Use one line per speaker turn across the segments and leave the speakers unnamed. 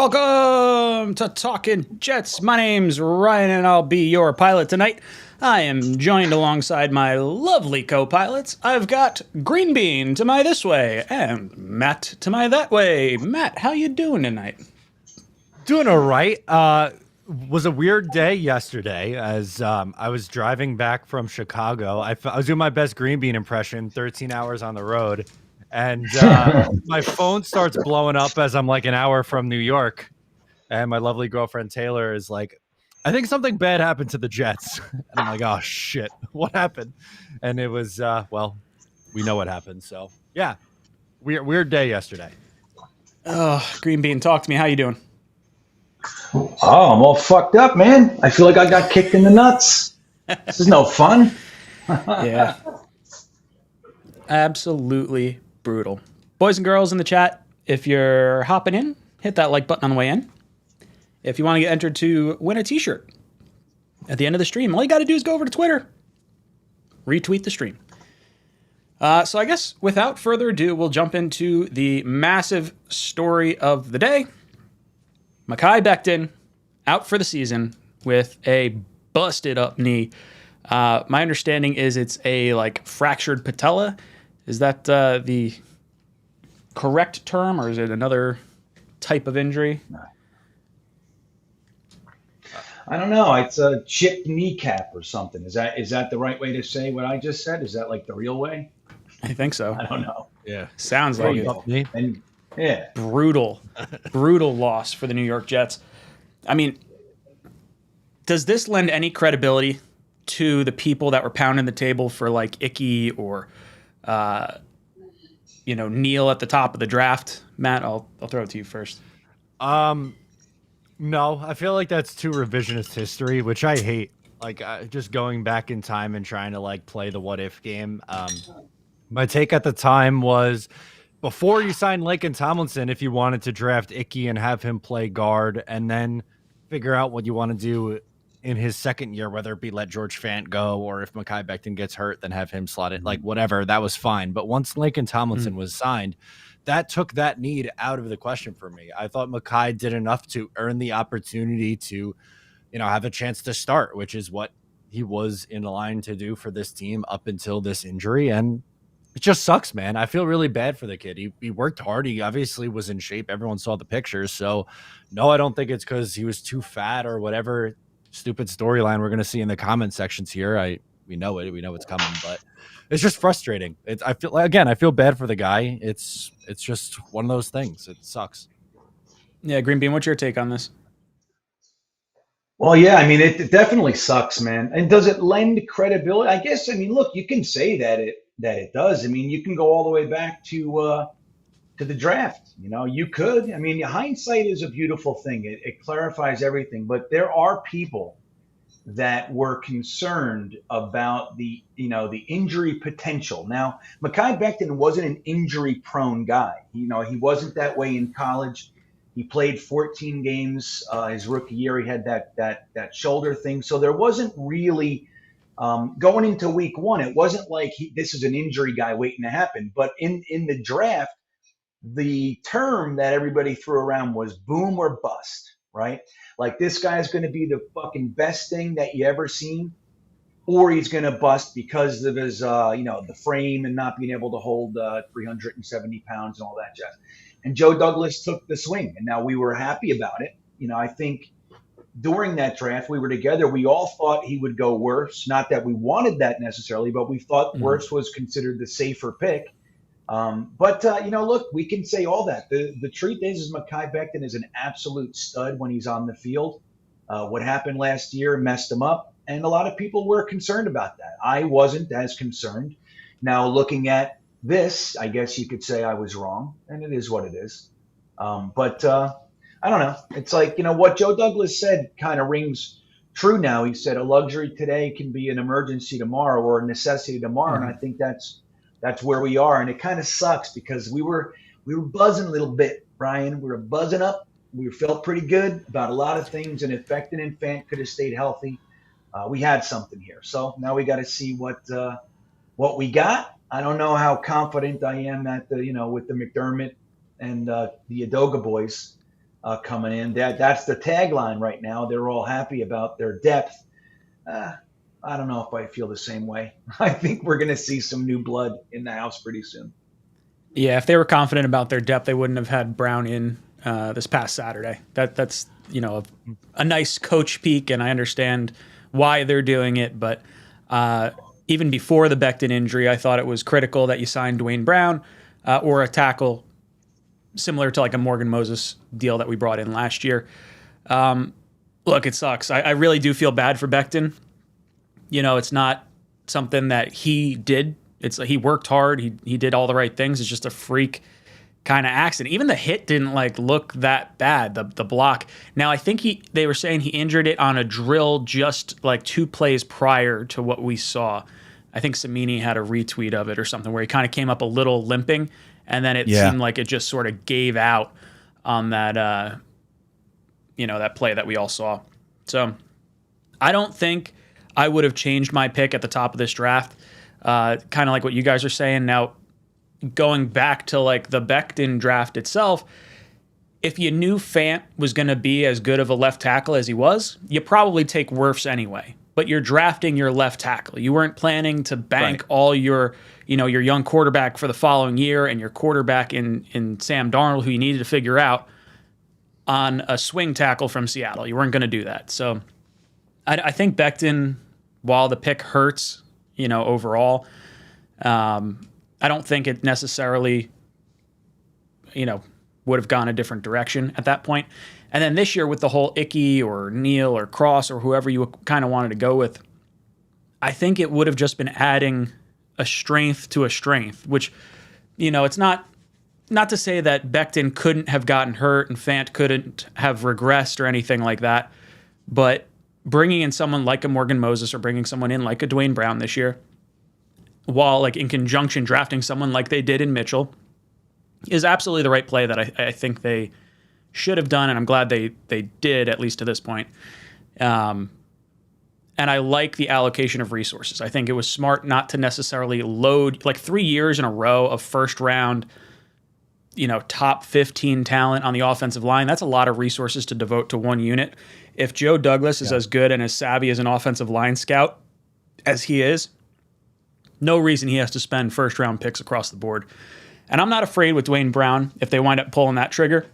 Welcome to Talkin Jets. My name's Ryan, and I'll be your pilot tonight. I am joined alongside my lovely co-pilots. I've got Green Bean to my this way, and Matt to my that way. Matt, how you doing tonight?
Doing all right. Was a weird day yesterday as I was driving back from Chicago. I was doing my best Green Bean impression, 13 hours on the road. And my phone starts blowing up as I'm like an hour from New York. And my lovely girlfriend, Taylor, is like, I think something bad happened to the Jets. And I'm like, oh, shit, what happened? And it was, well, we know what happened. So, yeah, weird day yesterday.
Oh, Green Bean, talk to me. How you doing?
Oh, I'm all fucked up, man. I feel like I got kicked in the nuts. This is no fun.
Yeah. Absolutely brutal. Boys and girls in the chat, if you're hopping in, hit that like button on the way in. If you want to get entered to win a t-shirt at the end of the stream, all you got to do is go over to Twitter, retweet the stream. So I guess without further ado, we'll jump into the massive story of the day. Mekhi Becton out for the season with a busted up knee. My understanding is it's a fractured patella. Is that the correct term, or is it another type of injury?
I don't know. It's a chipped kneecap or something. Is that the right way to say what I just said? Is that like the real way?
I think so.
I don't know.
Yeah.
Sounds like it.
And yeah.
Brutal loss for the New York Jets. I mean, does this lend any credibility to the people that were pounding the table for like Icky or, Neil at the top of the draft? Matt, I'll throw it to you first.
No, I feel like that's too revisionist history, which I hate. Just going back in time and trying to play the what if game. My take at the time was, before you sign Laken Tomlinson, if you wanted to draft Icky and have him play guard and then figure out what you want to do in his second year, whether it be let George Fant go or if Mekhi Becton gets hurt, then have him slot it, whatever, that was fine. But once Laken Tomlinson was signed, that took that need out of the question for me. I thought Mekhi did enough to earn the opportunity to, have a chance to start, which is what he was in line to do for this team up until this injury. And it just sucks, man. I feel really bad for the kid. He worked hard. He obviously was in shape. Everyone saw the pictures. So, no, I don't think it's because he was too fat or whatever stupid storyline we're going to see in the comment sections here. We know it. We know it's coming, but it's just frustrating. I feel bad for the guy. It's just one of those things. It sucks.
Yeah, Green Bean, what's your take on this?
Well, yeah, I mean, it definitely sucks, man. And does it lend credibility? I guess, I mean, look, you can say that it does. I mean, you can go all the way back to the draft. You could. I mean, hindsight is a beautiful thing. It clarifies everything. But there are people that were concerned about the injury potential. Now, Mekhi Becton wasn't an injury-prone guy. He wasn't that way in college. He played 14 games his rookie year. He had that shoulder thing. So there wasn't really going into week one. It wasn't like this is an injury guy waiting to happen. But in the draft, the term that everybody threw around was boom or bust, right? Like, this guy's going to be the fucking best thing that you ever seen, or he's going to bust because of his, the frame and not being able to hold 370 pounds and all that jazz. And Joe Douglas took the swing, and now we were happy about it. I think during that draft, we were together. We all thought he would go worse. Not that we wanted that necessarily, but we thought worse was considered the safer pick. But look, we can say all that. The truth is Mekhi Becton is an absolute stud when he's on the field. What happened last year messed him up, and a lot of people were concerned about that. I wasn't as concerned. Now, looking at this, I guess you could say I was wrong, and it is what it is. But I don't know. It's like, what Joe Douglas said kind of rings true now. He said a luxury today can be an emergency tomorrow or a necessity tomorrow, and I think that's where we are. And it kind of sucks because we were buzzing a little bit, Brian. We were buzzing up. We felt pretty good about a lot of things, and if Becton and Fant could have stayed healthy, we had something here. So now we got to see what we got. I don't know how confident I am at with the McDermott and the Udoga boys. coming in. That's the tagline right now. They're all happy about their depth. I don't know if I feel the same way. I think we're going to see some new blood in the house pretty soon.
Yeah, if they were confident about their depth, they wouldn't have had Brown in this past Saturday. That's a nice coach peak, and I understand why they're doing it. But even before the Becton injury, I thought it was critical that you signed Dwayne Brown or a tackle similar to like a Morgan Moses deal that we brought in last year. Look, it sucks. I really do feel bad for Becton. It's not something that he did. He worked hard. He did all the right things. It's just a freak kind of accident. Even the hit didn't look that bad. The block. Now I think they were saying he injured it on a drill just like 2 plays prior to what we saw. I think Cimini had a retweet of it or something where he kind of came up a little limping, and then it seemed like it just sort of gave out on that that play that we all saw. So I don't think I would have changed my pick at the top of this draft. Kind of like what you guys are saying. Now, going back to like the Becton draft itself, if you knew Fant was going to be as good of a left tackle as he was, you probably take Wirfs anyway. But you're drafting your left tackle. You weren't planning to bank all your young quarterback for the following year and your quarterback in Sam Darnold, who you needed to figure out, on a swing tackle from Seattle. You weren't going to do that. So I think Becton, while the pick hurts, overall, I don't think it necessarily, would have gone a different direction at that point. And then this year with the whole Ickey or Neal or Cross or whoever you kind of wanted to go with, I think it would have just been adding a strength to a strength, which, it's not to say that Becton couldn't have gotten hurt and Fant couldn't have regressed or anything like that, but bringing in someone like a Morgan Moses or bringing someone in like a Dwayne Brown this year, while like in conjunction drafting someone like they did in Mitchell, is absolutely the right play that I think they should have done, and I'm glad they did, at least to this point. And I like the allocation of resources. I think it was smart not to necessarily load like 3 years in a row of first round, top 15 talent on the offensive line. That's a lot of resources to devote to one unit. If Joe Douglas is as good and as savvy as an offensive line scout as he is, no reason he has to spend first round picks across the board. And I'm not afraid with Dwayne Brown if they wind up pulling that trigger.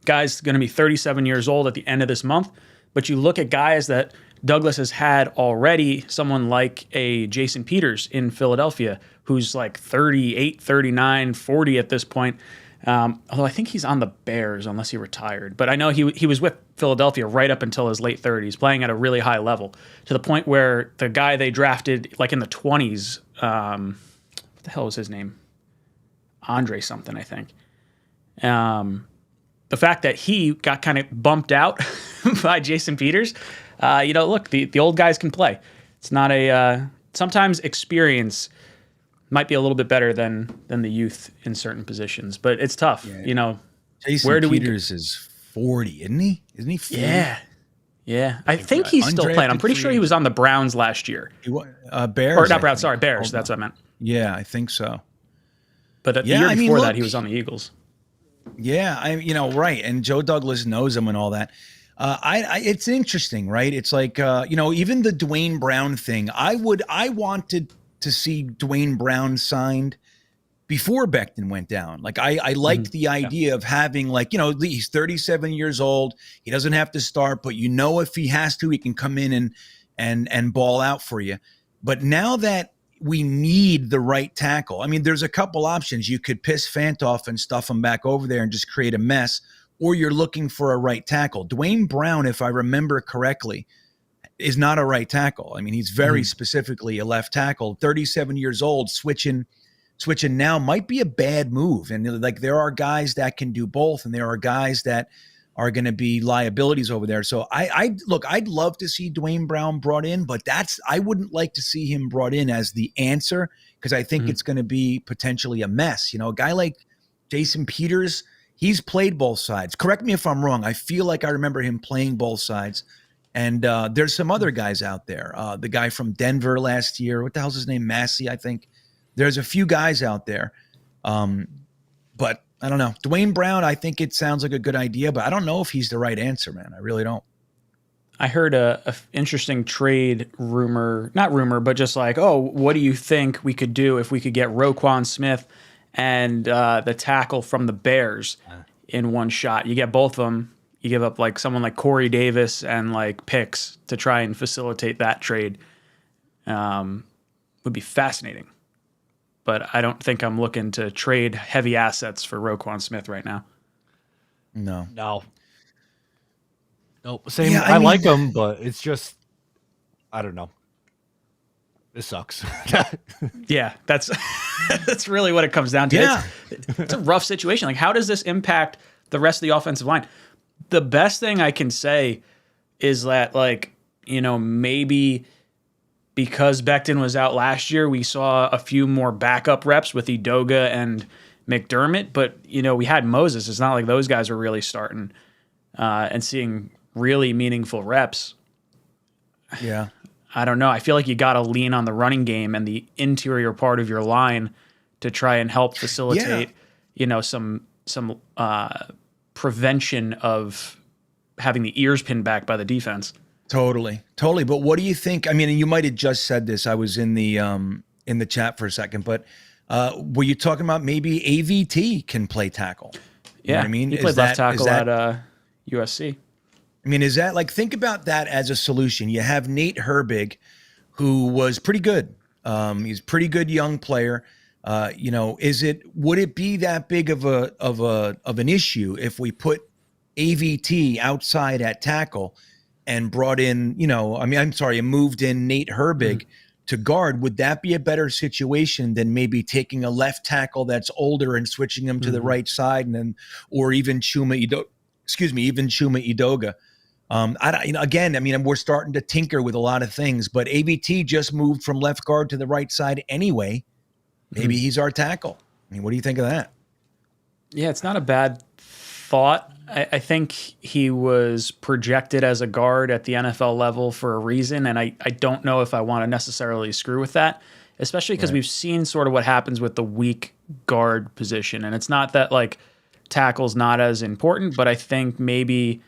Guy's going to be 37 years old at the end of this month. But you look at guys that Douglas has had already, someone like a Jason Peters in Philadelphia, who's like 38, 39, 40 at this point. Although I think he's on the Bears unless he retired. But I know he was with Philadelphia right up until his late 30s, playing at a really high level, to the point where the guy they drafted like in the 20s, what the hell was his name? Andre something, I think. The fact that he got kind of bumped out by Jason Peters, look, the old guys can play. It's not sometimes experience might be a little bit better than the youth in certain positions, but it's tough. Yeah.
Jason
where do
Peters is 40, isn't he? Isn't he 40?
Yeah. I think he's still playing. I'm pretty sure he was on the Browns last year.
Bears?
Or not Browns, sorry, Bears. That's what I meant.
Yeah, I think so.
But the year before that, he was on the Eagles.
Yeah, right. And Joe Douglas knows him and all that. It's interesting, right? It's like, even the Dwayne Brown thing, I wanted to see Dwayne Brown signed before Becton went down. Like I liked the idea of having he's 37 years old. He doesn't have to start, but if he has to, he can come in and ball out for you. But now that we need the right tackle, there's a couple options. You could piss Fant off and stuff him back over there and just create a mess, or you're looking for a right tackle. Dwayne Brown, if I remember correctly, is not a right tackle. He's very specifically a left tackle. 37 years old, switching now might be a bad move. And there are guys that can do both, and there are guys that are going to be liabilities over there. So I'd love to see Dwayne Brown brought in, but I wouldn't like to see him brought in as the answer, because I think it's going to be potentially a mess. A guy like Jason Peters, he's played both sides. Correct me if I'm wrong. I feel like I remember him playing both sides. And there's some other guys out there. The guy from Denver last year, what the hell's his name? Massey, I think. There's a few guys out there. But I don't know. Dwayne Brown, I think it sounds like a good idea, but I don't know if he's the right answer, man. I really don't.
I heard a interesting trade rumor, not rumor, but just like, oh, what do you think we could do if we could get Roquan Smith and the tackle from the Bears in one shot? You get both of them. You give up like someone like Corey Davis and like picks to try and facilitate that trade. Would be fascinating. But I don't think I'm looking to trade heavy assets for Roquan Smith right now.
No.
Nope. Same.
Yeah,
I like him, but it's just, I don't know. This sucks.
Yeah, that's that's really what it comes down to.
Yeah.
It's a rough situation. Like, how does this impact the rest of the offensive line? The best thing I can say is that, like, you know, maybe because Becton was out last year, we saw a few more backup reps with 𝐒𝐫𝐞𝐫𝐢 and McDermott. But, you know, we had Moses. It's not like those guys were really starting and seeing really meaningful reps.
Yeah.
I don't know. I feel like you got to lean on the running game and the interior part of your line to try and help facilitate, you know, some prevention of having the ears pinned back by the defense.
Totally. But what do you think? I mean, you might have just said this. I was in the chat for a second, but were you talking about maybe AVT can play tackle? You know what I mean?
He played left tackle at USC.
I mean, is that like, think about that as a solution. You have Nate Herbig, who was pretty good. He's a pretty good young player. You know, would it be that big of an issue if we put AVT outside at tackle and brought in, you know, and moved in Nate Herbig to guard? Would that be a better situation than maybe taking a left tackle that's older and switching him to the right side, and then, or even Chuma 𝐒𝐿𝐫𝐞𝐫? Again, I mean, we're starting to tinker with a lot of things, but AVT just moved from left guard to the right side anyway. Maybe he's our tackle. I mean, what do you think of that?
Yeah, it's not a bad thought. I think he was projected as a guard at the NFL level for a reason, and I don't know if I want to necessarily screw with that, especially because we've seen sort of what happens with the weak guard position. And it's not that, like, tackle's not as important, but I think maybe,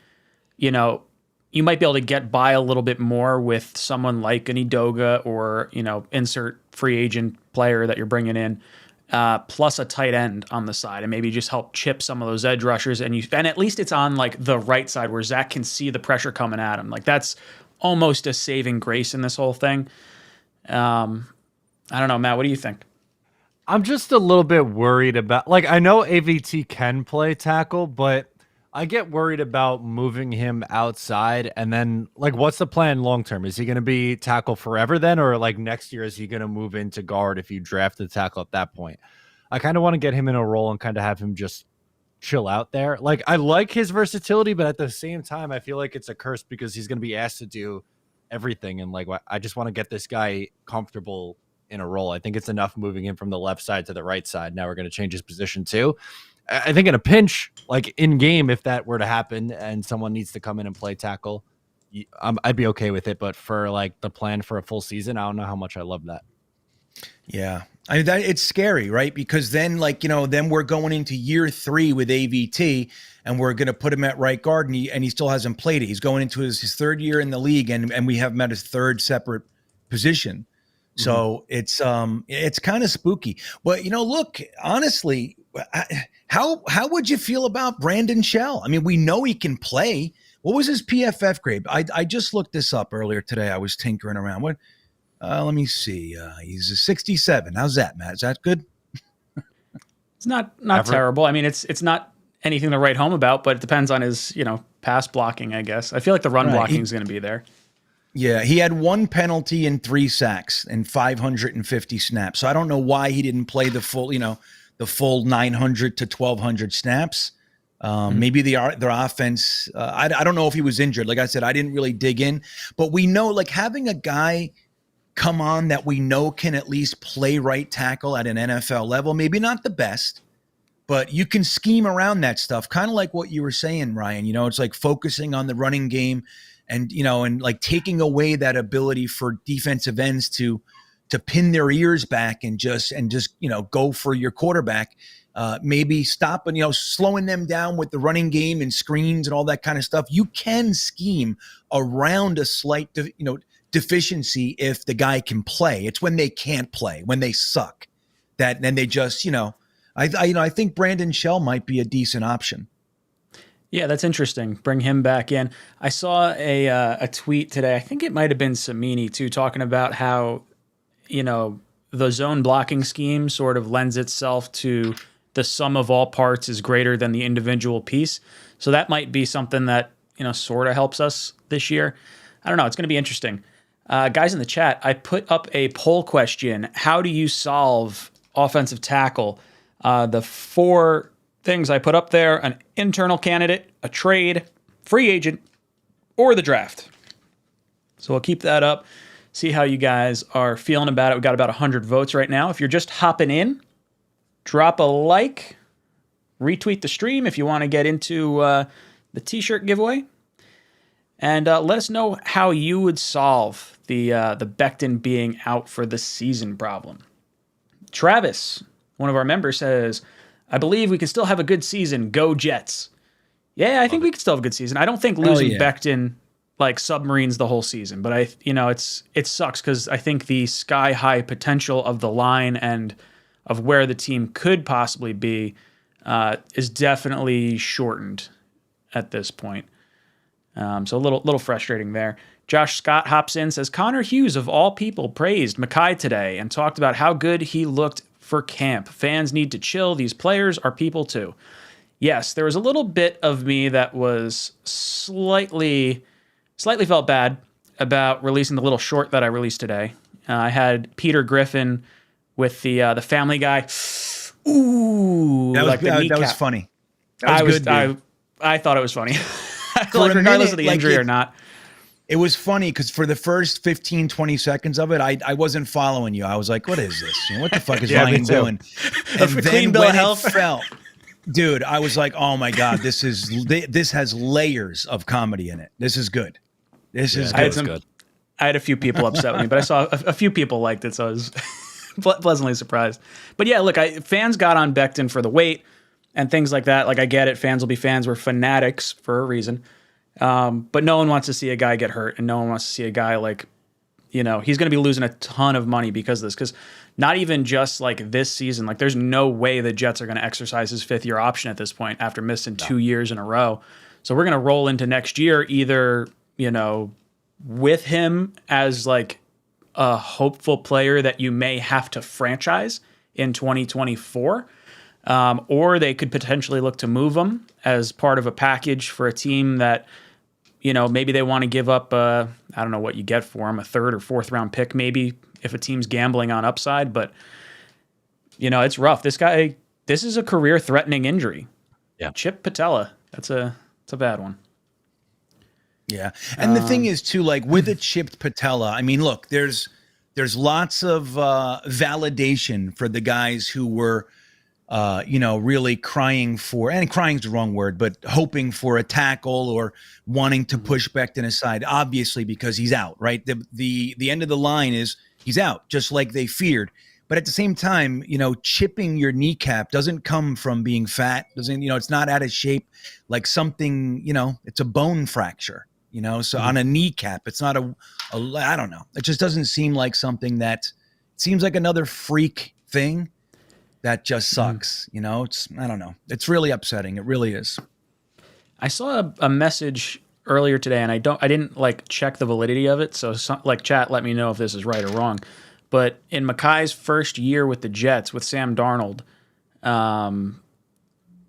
you know, you might be able to get by a little bit more with someone like an 𝐒𝐫𝐞𝐫, or, you know, insert free agent player that you're bringing in, plus a tight end on the side, and maybe just help chip some of those edge rushers. And at least it's on like the right side where Zach can see the pressure coming at him. Like, that's almost a saving grace in this whole thing. I don't know, Matt, what do you think?
I'm just a little bit worried about, like, I know AVT can play tackle, but I get worried about moving him outside, and then, like, what's the plan long term? Is he going to be tackle forever then, or like next year is he going to move into guard if you draft the tackle at that point? I kind of want to get him in a role and kind of have him just chill out there. Like, I like his versatility, but at the same time, I feel like it's a curse because he's going to be asked to do everything, and like, I just want to get this guy comfortable in a role. I think it's enough moving him from the left side to the right side. Now we're going to change his position too. I think in a pinch, like in game, if that were to happen and someone needs to come in and play tackle, I'd be okay with it. But for like the plan for a full season, I don't know how much I love that.
Yeah. I mean, it's scary, right? Because then, like, you know, then we're going into year 3 with AVT, and we're going to put him at right guard, and he still hasn't played it. He's going into his third year in the league, and we have him at his third separate position. So it's kind of spooky. But, you know, look, honestly, how would you feel about Brandon Shell? I mean, we know he can play. What was his PFF grade? I just looked this up earlier today. I was tinkering around. What? Let me see. He's a 67. How's that, Matt? Is that good?
It's not terrible. I mean, it's not anything to write home about, but it depends on his, you know, pass blocking, I guess. I feel like the run blocking is going to be there.
Yeah, he had 1 penalty and 3 sacks and 550 snaps. So I don't know why he didn't play the full, you know, the full 900 to 1,200 snaps. Maybe their offense, I don't know if he was injured. Like I said, I didn't really dig in. But we know, like, having a guy come on that we know can at least play right tackle at an NFL level, maybe not the best, but you can scheme around that stuff. Kind of like what you were saying, Ryan. You know, it's like focusing on the running game, and, you know, and like taking away that ability for defensive ends to pin their ears back and just go for your quarterback. Maybe stop and slowing them down with the running game and screens and all that kind of stuff. You can scheme around a slight deficiency if the guy can play. It's when they can't play, when they suck, that then they just I think Brandon Shell might be a decent option.
Yeah, that's interesting. Bring him back in. I saw a tweet today. I think it might have been Samini too, talking about how the zone blocking scheme sort of lends itself to the sum of all parts is greater than the individual piece. So that might be something that sort of helps us this year. I don't know. It's going to be interesting. Guys in the chat, I put up a poll question. How do you solve offensive tackle? The 4 things I put up there: an internal candidate, a trade, free agent, or the draft. So we'll keep that up. See how you guys are feeling about it. We've got about 100 votes right now. If you're just hopping in, drop a like, retweet the stream if you want to get into the t-shirt giveaway. And let us know how you would solve the Becton being out for the season problem. Travis, one of our members, says, I believe we can still have a good season. Go Jets. Yeah, I think we can still have a good season. I don't think losing Becton submarines the whole season, but it sucks because I think the sky high potential of the line and of where the team could possibly be is definitely shortened at this point. So a little frustrating there. Josh Scott hops in, says Connor Hughes of all people praised Mekhi today and talked about how good he looked for camp. Fans need to chill. These players are people too. Yes, there was a little bit of me that was slightly felt bad about releasing the little short that I released today. I had Peter Griffin with the Family Guy. Ooh,
that was funny. That was good.
I thought it was funny. Regardless of the injury or not.
It was funny because for the first 15, 20 seconds of it, I wasn't following you. I was like, what is this? What the fuck is Ryan doing? And then when it fell, dude, I was like, oh my God, this has layers of comedy in it. This is good. This is good.
I had a few people upset with me, but I saw a few people liked it, so I was pleasantly surprised. But yeah, look, fans got on Becton for the wait and things like that. I get it. Fans will be fans. We're fanatics for a reason. But no one wants to see a guy get hurt, and no one wants to see a guy he's going to be losing a ton of money because of this. Because not even just this season, there's no way the Jets are going to exercise his 5th-year option at this point after missing 2 years in a row. So we're going to roll into next year either, with him as a hopeful player that you may have to franchise in 2024. Or they could potentially look to move him as part of a package for a team that, maybe they want to give up, I don't know what you get for him, a 3rd or 4th round pick, maybe if a team's gambling on upside. But, it's rough. This is a career threatening injury.
Yeah.
Chip patella. It's a bad one.
Yeah. And the thing is too, with a chipped patella, I mean, look, there's lots of validation for the guys who were, really crying for, and crying's the wrong word, but hoping for a tackle or wanting to push Becton aside, obviously because he's out, right? The end of the line is he's out, just like they feared. But at the same time, chipping your kneecap doesn't come from being fat, it's not out of shape, like something, it's a bone fracture, so on a kneecap, it's not I don't know. It just doesn't seem like something that seems like another freak thing. That just sucks, I don't know. It's really upsetting. It really is.
I saw a message earlier today, and I didn't check the validity of it. So chat, let me know if this is right or wrong. But in Mekhi's first year with the Jets with Sam Darnold,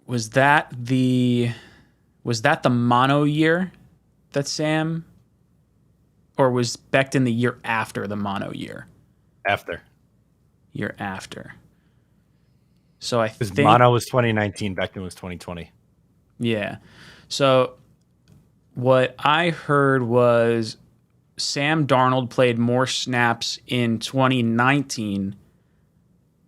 was that the mono year that Sam, or was Becton the year after the mono year? Year after. So I think
mono was 2019, Becton was 2020.
Yeah. So what I heard was Sam Darnold played more snaps in 2019,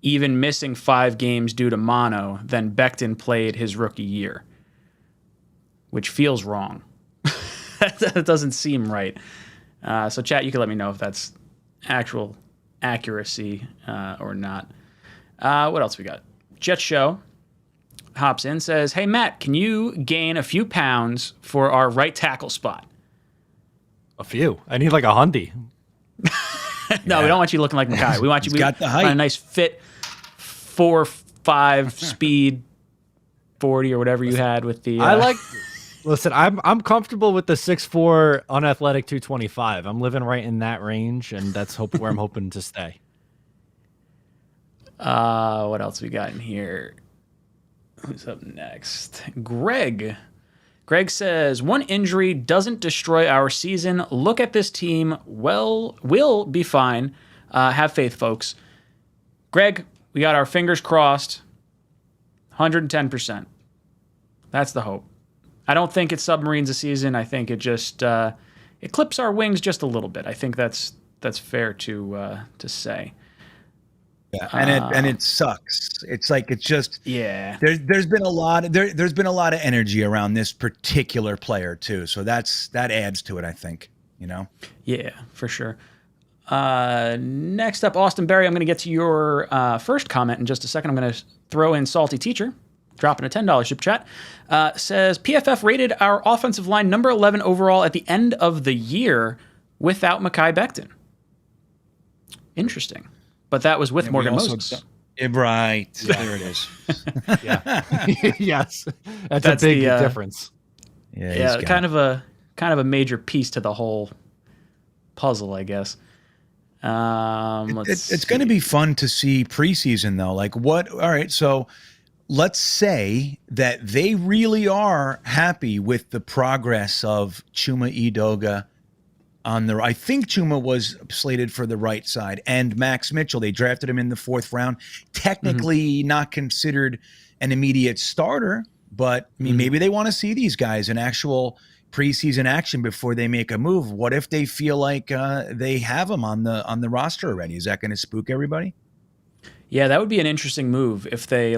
even missing 5 games due to mono, than Becton played his rookie year, which feels wrong. That doesn't seem right. So chat, you can let me know if that's actual accuracy or not. What else we got? Jet Show hops in, says, "Hey, Matt, can you gain a few pounds for our right tackle spot?"
A few. I need like a hundy.
No, we don't want you looking like Mekhi. We want you
got the height.
want a nice fit 4.5 speed 40 or whatever you had with the.
I like. Listen, I'm comfortable with the 6'4" unathletic 225. I'm living right in that range, and that's where I'm hoping to stay.
What else we got in here? Who's up next? Greg. Greg says, "One injury doesn't destroy our season. Look at this team. Well, we'll be fine. Have faith, folks." Greg, we got our fingers crossed. 110%. That's the hope. I don't think it submarines a season. I think it just it clips our wings just a little bit. I think that's fair to say.
Yeah, and it sucks. It's like it's just
Yeah.
There's been a lot of energy around this particular player too. So that adds to it, I think.
Yeah, for sure. Next up, Austin Berry. I'm going to get to your first comment in just a second. I'm going to throw in Salty Teacher, dropping a $10 super chat. Says, PFF rated our offensive line number 11 overall at the end of the year without Mekhi Becton. Interesting. But that was with Morgan Moses.
Right. Yeah. There it is.
Yeah. Yes. That's a big difference.
Yeah, kind of a major piece to the whole puzzle, I guess.
It's going to be fun to see preseason, though. Like what? All right, so let's say that they really are happy with the progress of 𝐒𝐭𝐫𝐫𝐲 on the. I think 𝐒𝐭𝐫 was slated for the right side, and Max Mitchell. They drafted him in the 4th round. Technically, not considered an immediate starter, but I mean, maybe they want to see these guys in actual preseason action before they make a move. What if they feel like they have them on the roster already? Is that going to spook everybody?
Yeah, that would be an interesting move if they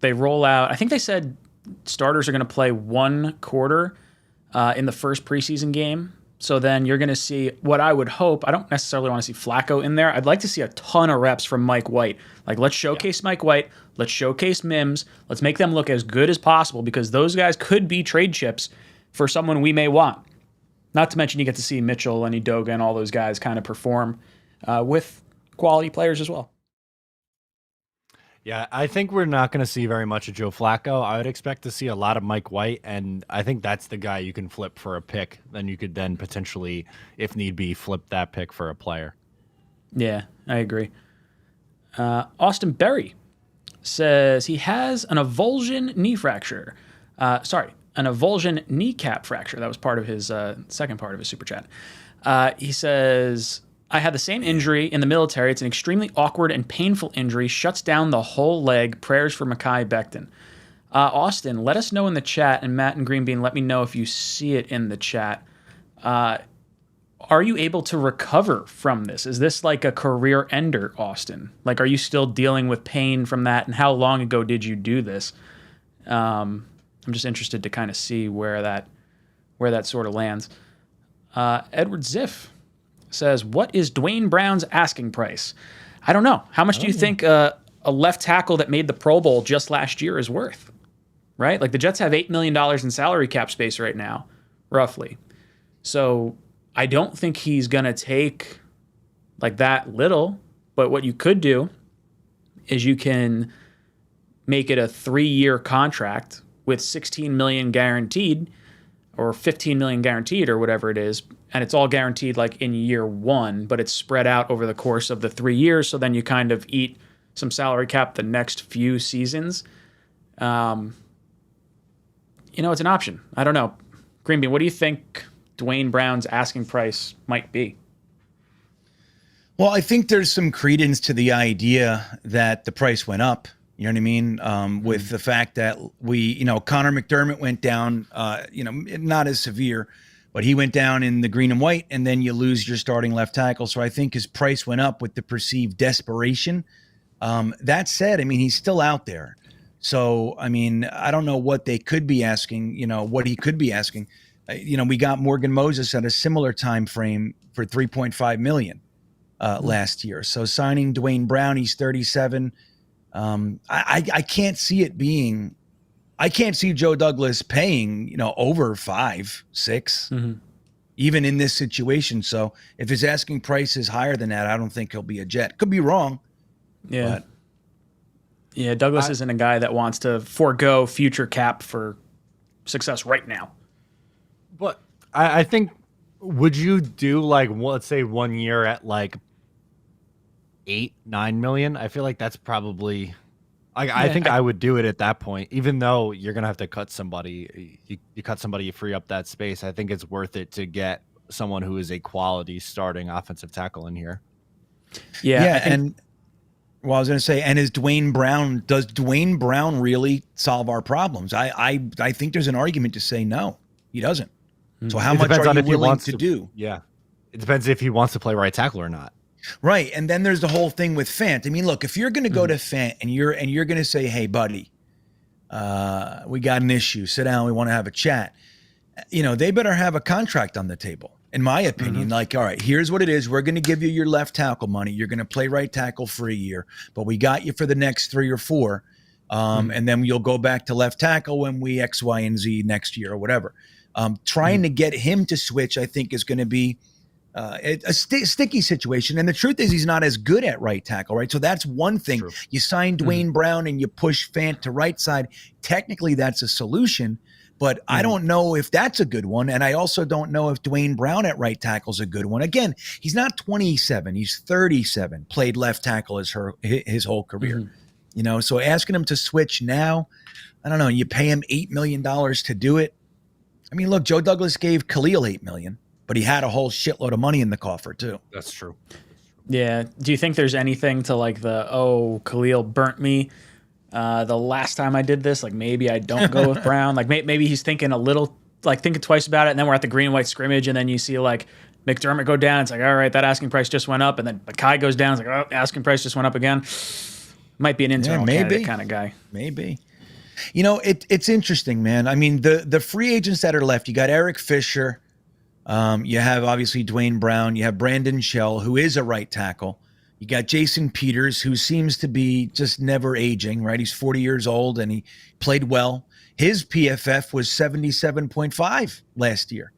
roll out. I think they said starters are going to play 1 quarter in the first preseason game. So then you're going to see what I would hope. I don't necessarily want to see Flacco in there. I'd like to see a ton of reps from Mike White. Like, let's showcase Mike White. Let's showcase Mims. Let's make them look as good as possible because those guys could be trade chips for someone we may want. Not to mention you get to see Mitchell and Edoga and all those guys kind of perform with quality players as well.
Yeah, I think we're not going to see very much of Joe Flacco. I would expect to see a lot of Mike White, and I think that's the guy you can flip for a pick. Then you could then potentially, if need be, flip that pick for a player.
Yeah, I agree. Austin Berry says he has an avulsion knee fracture. An avulsion kneecap fracture. That was part of his second part of his super chat. He says, I had the same injury in the military. It's an extremely awkward and painful injury. Shuts down the whole leg. Prayers for Mekhi Becton. Austin, let us know in the chat, and Matt and Green Bean, let me know if you see it in the chat. Are you able to recover from this? Is this like a career ender, Austin? Like, are you still dealing with pain from that? And how long ago did you do this? I'm just interested to kind of see where that sort of lands. Edward Ziff says, what is Dwayne Brown's asking price? I don't know. How much do you think a left tackle that made the Pro Bowl just last year is worth? Right? Like the Jets have $8 million in salary cap space right now, roughly. So I don't think he's going to take like that little. But what you could do is you can make it a 3-year contract with $16 million guaranteed or $15 million guaranteed or whatever it is. And it's all guaranteed like in year 1, but it's spread out over the course of the 3 years. So then you kind of eat some salary cap the next few seasons. It's an option. I don't know. Green Bean, what do you think Dwayne Brown's asking price might be?
Well, I think there's some credence to the idea that the price went up. You know what I mean? With the fact that Connor McDermott went down, not as severe, but he went down in the green and white, and then you lose your starting left tackle. So I think his price went up with the perceived desperation. That said, I mean, he's still out there. So, I mean, I don't know what they could be asking, what he could be asking. We got Morgan Moses at a similar time frame for $3.5 million. last year. So signing Dwayne Brown, he's 37. I can't see it being. I can't see Joe Douglas paying over 5, 6, even in this situation. So if his asking price is higher than that, I don't think he'll be a Jet. Could be wrong.
Yeah.
But
yeah, Douglas isn't a guy that wants to forego future cap for success right now.
But I think, would you do like, let's say 1 year at like 8-9 million? I feel like that's probably, I think I would do it at that point, even though you're gonna have to cut somebody. You cut somebody, you free up that space. I think it's worth it to get someone who is a quality starting offensive tackle in here.
Yeah, and well, I was going to say, and does Dwayne Brown really solve our problems? I think there's an argument to say no, he doesn't. So how much are you willing to do?
Yeah, it depends if he wants to play right tackle or not.
Right, and then there's the whole thing with Fant. I mean, look, if you're going to go to Fant and you're going to say, "Hey, buddy, we got an issue. Sit down. We want to have a chat." They better have a contract on the table. In my opinion, like, all right, here's what it is. We're going to give you your left tackle money. You're going to play right tackle for a year, but we got you for the next 3 or 4. And then you'll go back to left tackle when we X, Y, and Z next year or whatever. Trying to get him to switch, I think, is going to be a sticky situation. And the truth is he's not as good at right tackle, right? So that's one thing. True. You sign Dwayne Brown and you push Fant to right side. Technically, that's a solution. But I don't know if that's a good one. And I also don't know if Dwayne Brown at right tackle is a good one. Again, he's not 27. He's 37, played left tackle his whole career. So asking him to switch now, I don't know. You pay him $8 million to do it. I mean, look, Joe Douglas gave Khalil $8 million, but he had a whole shitload of money in the coffer too.
That's true.
Yeah. Do you think there's anything to like Khalil burnt me the last time I did this? Like maybe I don't go with Brown. Like maybe he's thinking thinking twice about it. And then we're at the green and white scrimmage, and then you see like McDermott go down. It's like, all right, that asking price just went up, and then Mekhi goes down. It's like, oh, asking price just went up again. Might be an internal candidate kind of guy.
Maybe. It's interesting, man. I mean, the free agents that are left, you got Eric Fisher. You have obviously Dwayne Brown. You have Brandon Shell, who is a right tackle. You got Jason Peters, who seems to be just never aging, right? He's 40 years old and he played well. His PFF was 77.5 last year.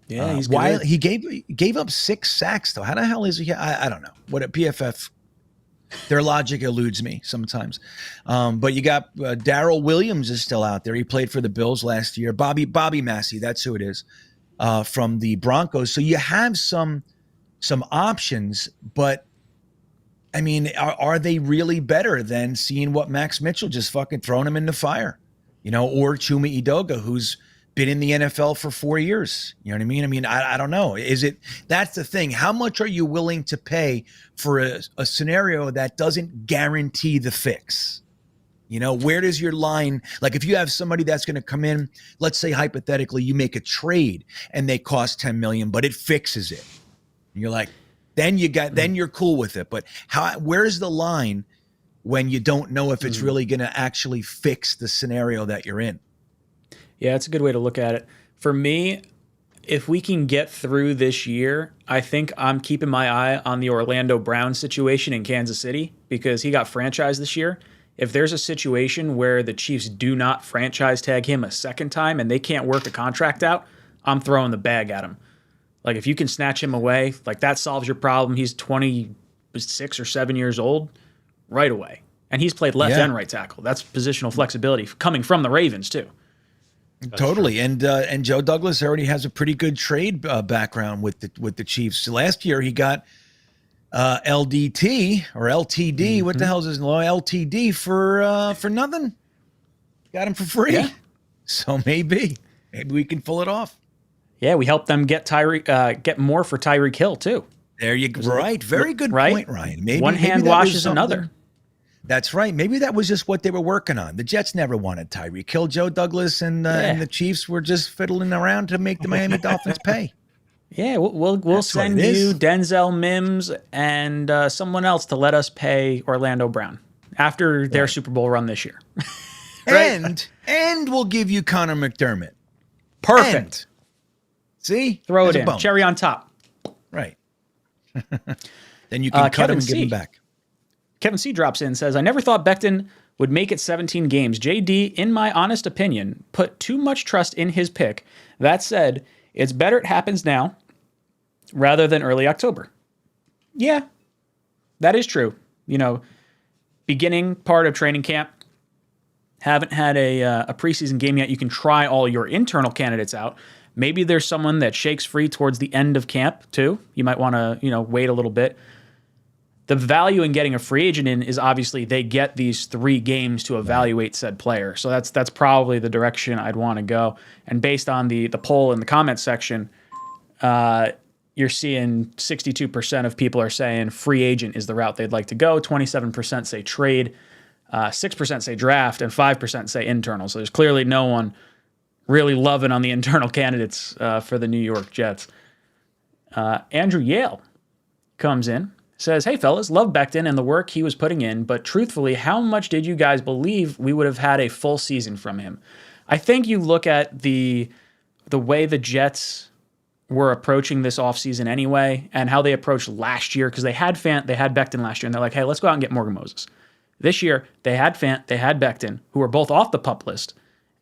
Yeah, he's
while
good.
he gave up 6 sacks though. How the hell is he? I don't know. What a PFF. Their logic eludes me sometimes. But you got Darrell Williams is still out there. He played for the Bills last year. Bobby Massey, that's who it is, from the Broncos. So you have some options, but I mean, are they really better than seeing what Max Mitchell just fucking thrown him in the fire, or Chuma Edoga, who's been in the NFL for 4 years? You know what I mean? I mean, I don't know. That's the thing. How much are you willing to pay for a scenario that doesn't guarantee the fix? Where does your line, like if you have somebody that's going to come in, let's say hypothetically you make a trade and they cost 10 million, but it fixes it. And you're like, then you're cool with it. But where's the line when you don't know if it's really going to actually fix the scenario that you're in?
Yeah, it's a good way to look at it. For me, if we can get through this year, I think I'm keeping my eye on the Orlando Brown situation in Kansas City because he got franchised this year. If there's a situation where the Chiefs do not franchise tag him a second time and they can't work a contract out, I'm throwing the bag at him. Like if you can snatch him away, like that solves your problem. He's 26 or 7 years old right away. And he's played left and right tackle. That's positional flexibility coming from the Ravens too.
Totally. And Joe Douglas already has a pretty good trade background with the Chiefs. So last year he got LDT or LTD. What the hell is his LTD for nothing? Got him for free. Yeah. So maybe we can pull it off.
Yeah, we helped them get more for Tyreek Hill too.
There you go. Right. Very good point, Ryan. Maybe
one hand washes another.
That's right. Maybe that was just what they were working on. The Jets never wanted Tyreek Hill. Joe Douglas and the Chiefs were just fiddling around to make the Miami Dolphins pay.
Yeah, we'll send you Denzel Mims and someone else to let us pay Orlando Brown after their Super Bowl run this year.
Right? And we'll give you Connor McDermott.
Perfect.
See?
Throw it in. Cherry on top.
Right. then you can cut him and give him back.
Kevin C drops in and says, I never thought Becton would make it 17 games. JD, in my honest opinion, put too much trust in his pick. That said, it's better it happens now rather than early October. Yeah, that is true. You know, beginning part of training camp, haven't had a preseason game yet. You can try all your internal candidates out. Maybe there's someone that shakes free towards the end of camp too. You might want to, wait a little bit. The value in getting a free agent in is obviously they get these 3 games to evaluate said player. So that's probably the direction I'd want to go. And based on the poll in the comments section, you're seeing 62% of people are saying free agent is the route they'd like to go. 27% say trade, 6% say draft, and 5% say internal. So there's clearly no one really loving on the internal candidates for the New York Jets. Andrew Yale comes in, says, hey, fellas, love Becton and the work he was putting in, but truthfully, how much did you guys believe we would have had a full season from him? I think you look at the way the Jets were approaching this offseason anyway and how they approached last year, because they had Becton last year, and they're like, hey, let's go out and get 𝐒𝐭𝐭. This year, they had Fant, they had Becton, who were both off the PUP list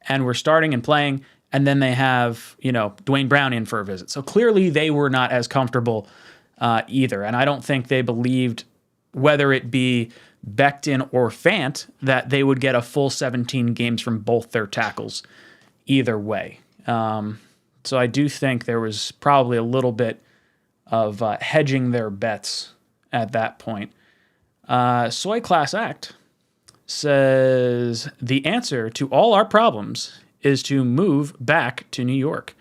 and were starting and playing, and then they have, Dwayne Brown in for a visit. So clearly they were not as comfortable either. And I don't think they believed, whether it be Becton or Fant, that they would get a full 17 games from both their tackles either way. So I do think there was probably a little bit of hedging their bets at that point. Soy Class Act says, the answer to all our problems is to move back to New York.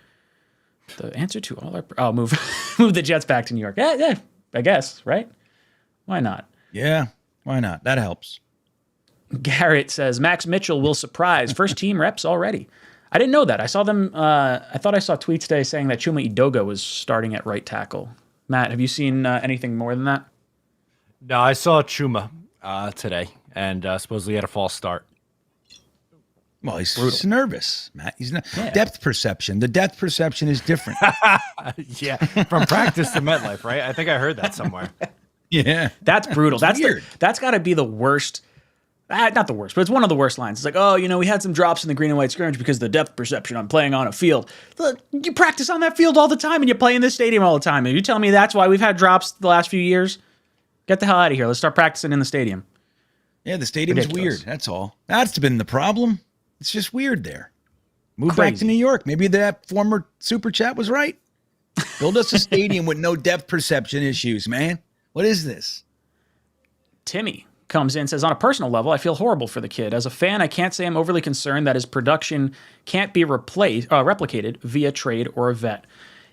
The answer to all our move the Jets back to New York. Yeah, I guess, right? Why not?
Yeah, why not? That helps.
Garrett says Max Mitchell will surprise first team reps already. I didn't know that. I saw them. I thought I saw tweets today saying that 𝐒𝐿𝐫𝐞𝐫𝐲 was starting at right tackle. Matt, have you seen anything more than that?
No, I saw 𝐒𝐿𝐫𝐞𝐫 today, and supposedly had a false start.
Well, he's nervous, Matt. He's not. Yeah. Depth perception. The depth perception is different.
Yeah, from practice to MetLife, right? I think I heard that somewhere.
Yeah,
that's brutal. That's
weird.
That's got to be the worst. Not the worst, but it's one of the worst lines. It's like, oh, we had some drops in the green and white scrimmage because of the depth perception on playing on a field. Look, you practice on that field all the time and you play in this stadium all the time. And you tell me that's why we've had drops the last few years? Get the hell out of here. Let's start practicing in the stadium.
Yeah, the stadium's weird. That's all. That's been the problem. It's just weird there. Move back to New York. Maybe that former super chat was right. Build us a stadium with no depth perception issues, man. What is this?
Timmy comes in and says, on a personal level, I feel horrible for the kid. As a fan, I can't say I'm overly concerned that his production can't be replicated via trade or a vet.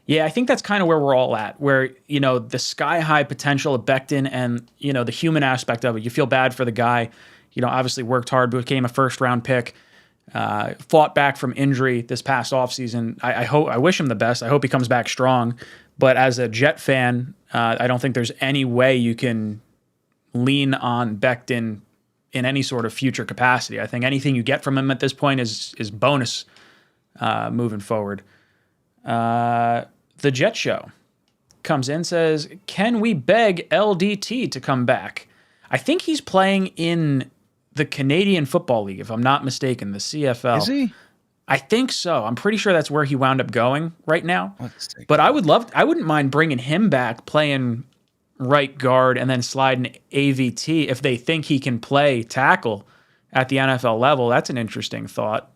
Yeah, I think that's kind of where we're all at, where, the sky-high potential of Becton and, the human aspect of it. You feel bad for the guy, obviously worked hard, became a first-round pick, fought back from injury this past offseason. I wish him the best. I hope he comes back strong. But as a Jet fan, I don't think there's any way you can lean on Becton in any sort of future capacity. I think anything you get from him at this point is bonus moving forward. The Jet Show comes in, says, can we beg LDT to come back? I think he's playing in the Canadian Football League, if I'm not mistaken, the CFL.
Is he?
I think so. I'm pretty sure that's where he wound up going right now. But I wouldn't mind bringing him back, playing right guard, and then sliding AVT if they think he can play tackle at the NFL level. That's an interesting thought.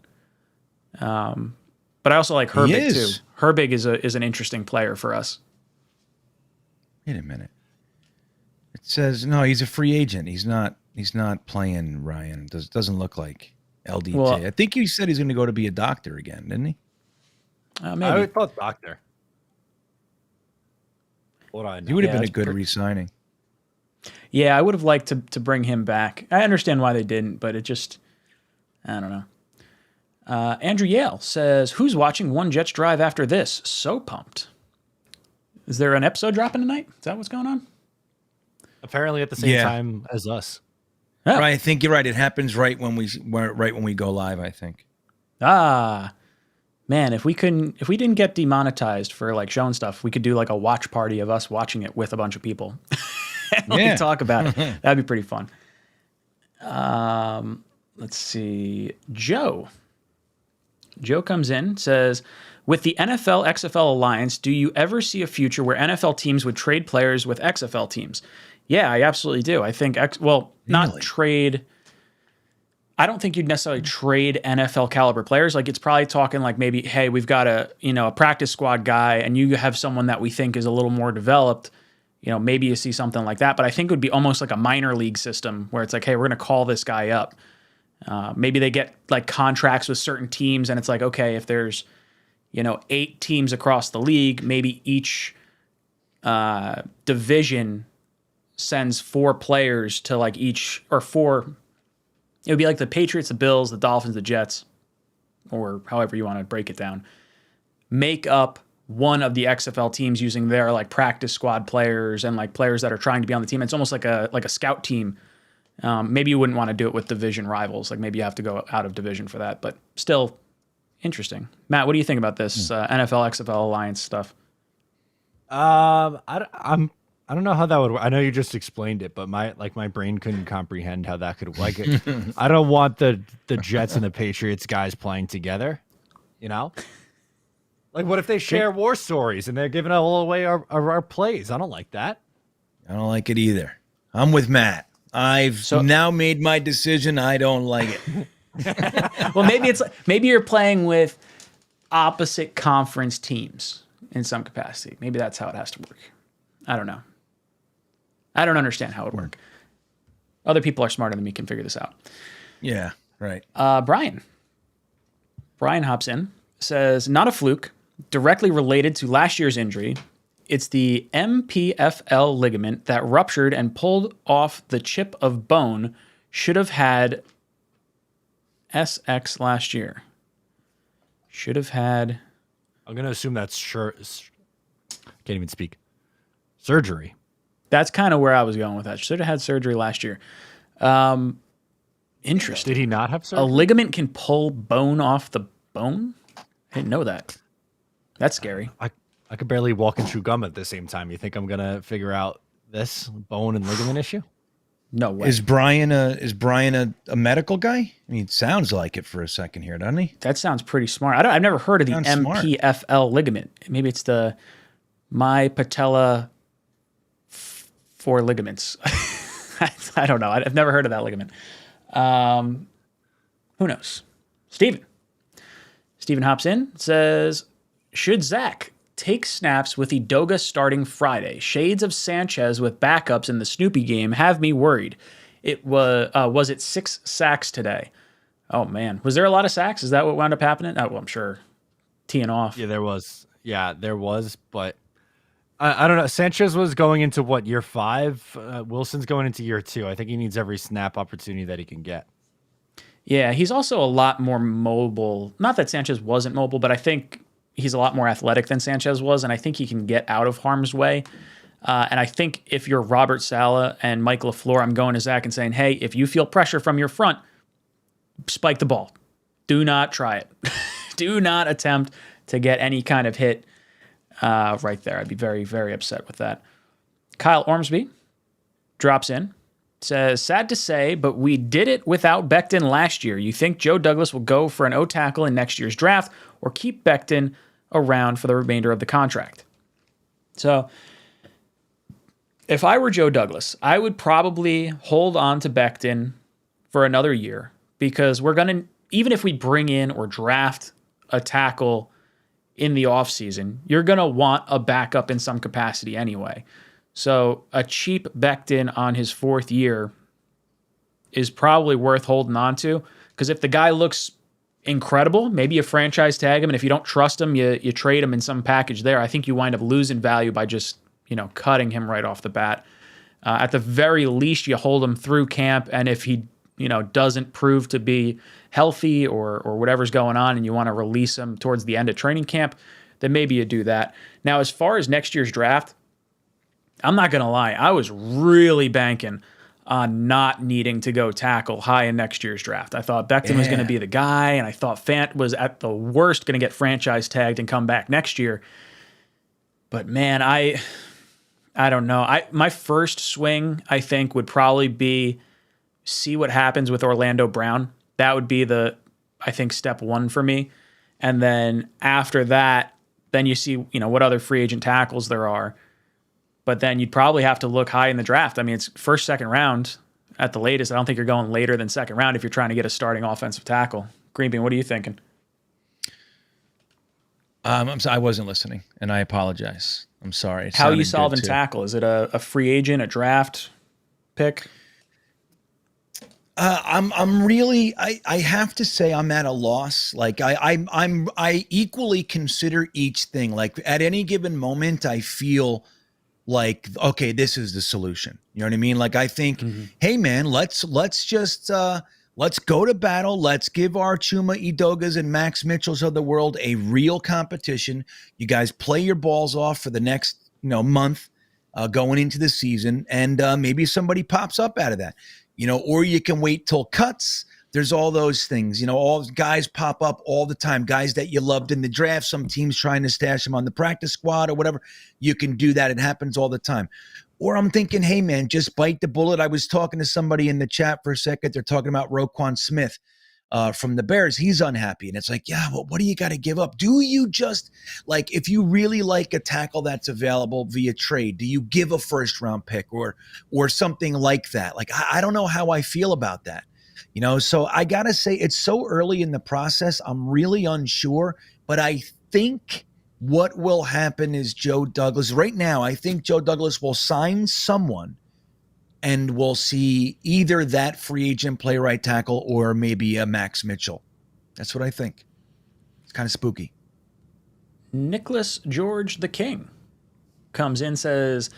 But I also like Herbig too. Herbig is an interesting player for us.
Wait a minute. It says no, he's a free agent. He's not playing, Ryan. Doesn't look like LDT. Well, I think he said he's going to go to be a doctor again, didn't he?
Maybe. I thought doctor.
He would have been a good re-signing.
Yeah, I would have liked to bring him back. I understand why they didn't, but it just, I don't know. Andrew Yale says, who's watching One Jets Drive after this? So pumped. Is there an episode dropping tonight? Is that what's going on?
Apparently at the same time as us.
Oh.
Right, I think you're right. It happens right when we go live, I think.
Man, if we didn't get demonetized for like showing stuff, we could do like a watch party of us watching it with a bunch of people. We talk about it. That'd be pretty fun. Let's see. Joe comes in, says, with the NFL XFL alliance, do you ever see a future where NFL teams would trade players with XFL teams? Yeah, I absolutely do. I think, not trade. I don't think you'd necessarily trade NFL caliber players. Like, it's probably talking like maybe, hey, we've got a practice squad guy and you have someone that we think is a little more developed. Maybe you see something like that. But I think it would be almost like a minor league system where it's like, hey, we're going to call this guy up. Maybe they get like contracts with certain teams and it's like, okay, if there's, 8 teams across the league, maybe each division sends 4 players to like each, or 4. It would be like the Patriots, the Bills, the Dolphins, the Jets, or however you want to break it down. Make up one of the XFL teams using their like practice squad players and like players that are trying to be on the team. It's almost like a scout team. Maybe you wouldn't want to do it with division rivals. Like maybe you have to go out of division for that, but still interesting. Matt, what do you think about this NFL XFL alliance stuff?
I don't know how that would work. I know you just explained it, but my brain couldn't comprehend how that could like it. I don't want the Jets and the Patriots guys playing together, Like what if they share war stories and they're giving all away our plays? I don't like that.
I don't like it either. I'm with Matt. I've now made my decision. I don't like it.
Well, maybe you're playing with opposite conference teams in some capacity. Maybe that's how it has to work. I don't know. I don't understand how it would work. Other people are smarter than me, can figure this out.
Yeah, right.
Brian hops in, says, not a fluke, directly related to last year's injury. It's the MPFL ligament that ruptured and pulled off the chip of bone. Should have had SX last year. Should have had.
I'm going to assume that's can't even speak. Surgery.
That's kind of where I was going with that. Should have had surgery last year. Interesting.
Did he not have surgery?
A ligament can pull bone off the bone? I didn't know that. That's scary.
I could barely walk and chew gum at the same time. You think I'm going to figure out this bone and ligament issue?
No way.
Is Brian a medical guy? I mean, it sounds like it for a second here, doesn't he?
That sounds pretty smart. I've never heard of the MPFL ligament. Maybe it's the my patella 4 ligaments. I don't know. I've never heard of that ligament. Who knows? Steven hops in, says, should Zach take snaps with Edoga starting Friday? Shades of Sanchez with backups in the Snoopy game have me worried. It was it 6 sacks today? Oh man, was there a lot of sacks? Is that what wound up happening? Oh, well, I'm sure teeing off.
Yeah, there was. But I don't know. Sanchez was going into what, year 5? Wilson's going into year 2. I think he needs every snap opportunity that he can get.
Yeah, he's also a lot more mobile. Not that Sanchez wasn't mobile, but I think he's a lot more athletic than Sanchez was, and I think he can get out of harm's way. And I think if you're Robert Saleh and Mike LaFleur, I'm going to Zach and saying, hey, if you feel pressure from your front, spike the ball. Do not try it. Do not attempt to get any kind of hit right there. I'd be very, very upset with that. Kyle Ormsby drops in, says, sad to say, but we did it without Becton last year. You think Joe Douglas will go for an O-tackle in next year's draft or keep Becton around for the remainder of the contract? So if I were Joe Douglas, I would probably hold on to Becton for another year because we're going to, even if we bring in or draft a tackle in the offseason, you're going to want a backup in some capacity anyway. So a cheap Becton on his 4th year is probably worth holding on to because if the guy looks incredible, maybe you franchise tag him, and if you don't trust him, you trade him in some package there. I think you wind up losing value by just cutting him right off the bat. At the very least, you hold him through camp, and if he doesn't prove to be healthy or whatever's going on, and you want to release him towards the end of training camp, then maybe you do that. Now, as far as next year's draft, I'm not going to lie. I was really banking on not needing to go tackle high in next year's draft. I thought Becton was going to be the guy, and I thought Fant was at the worst going to get franchise tagged and come back next year. But man, I don't know. My first swing, I think, would probably be see what happens with Orlando Brown. That would be I think, step one for me. And then after that, then you see, what other free agent tackles there are. But then you'd probably have to look high in the draft. I mean, it's first, second round at the latest. I don't think you're going later than second round if you're trying to get a starting offensive tackle. Greenbean, what are you thinking?
I'm sorry, I wasn't listening, and I apologize. I'm sorry.
How are you solving tackle? Is it a free agent, a draft pick?
I'm really, I have to say I'm at a loss. Like I equally consider each thing. Like at any given moment, I feel like, okay, this is the solution. You know what I mean? Like I think, hey man, let's just let's go to battle. Let's give our 𝐒𝐮𝐬𝐫𝐢𝐻𝐫𝐷s and Max Mitchells of the world a real competition. You guys play your balls off for the next month going into the season, and maybe somebody pops up out of that. Or you can wait till cuts. There's all those things, all guys pop up all the time, guys that you loved in the draft, some teams trying to stash them on the practice squad or whatever. You can do that. It happens all the time. Or I'm thinking, hey man, just bite the bullet. I was talking to somebody in the chat for a second. They're talking about Roquan Smith from the Bears. He's unhappy. And it's like, yeah, well, what do you got to give up? Do you just, like, if you really like a tackle that's available via trade, do you give a first round pick or something like that? Like, I don't know how I feel about that. So I got to say it's so early in the process. I'm really unsure, but I think what will happen is Joe Douglas right now, I think Joe Douglas will sign someone and we'll see either that free agent play right tackle or maybe a Max Mitchell. That's what I think. It's kind of spooky.
Nicholas George the King comes in, says,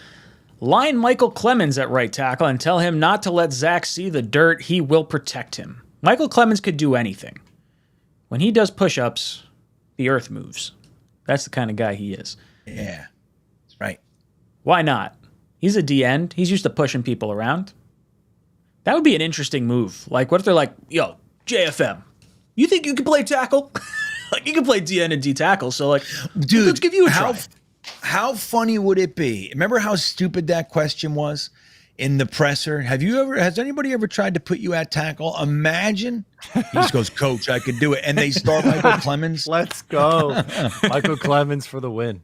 line Michael Clemens at right tackle and tell him not to let Zach see the dirt. He will protect him. Michael Clemens could do anything. When he does push-ups, the earth moves. That's the kind of guy he is.
Yeah, that's right.
Why not? He's a D-end. He's used to pushing people around. That would be an interesting move. Like, what if they're like, yo, JFM, you think you can play tackle? Like, you can play D-end and D-tackle, so, like, dude, let's give you a try.
How funny would it be? Remember how stupid that question was in the presser? Has anybody ever tried to put you at tackle? Imagine he just goes, coach, I could do it. And they start Michael Clemens.
Let's go. Michael Clemens for the win.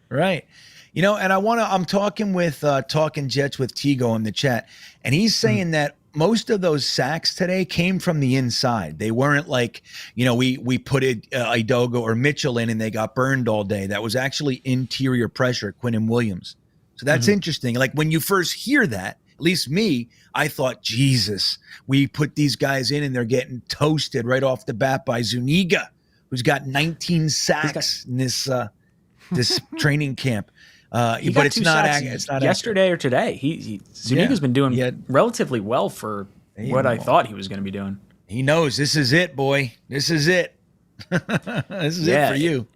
Right. And I'm talking with Talkin Jets with Tigo in the chat, and he's saying that most of those sacks today came from the inside. They weren't like, we put Idoga or Mitchell in and they got burned all day. That was actually interior pressure, Quinnen Williams. So that's interesting. Like when you first hear that, at least me, I thought, Jesus, we put these guys in and they're getting toasted right off the bat by Zuniga, who's got 19 sacks in this training camp. But it's not
yesterday
accurate.
Or today. Zuniga's been doing relatively well for what I thought he was going to be doing.
He knows this is it, boy. This is it. This is it for you.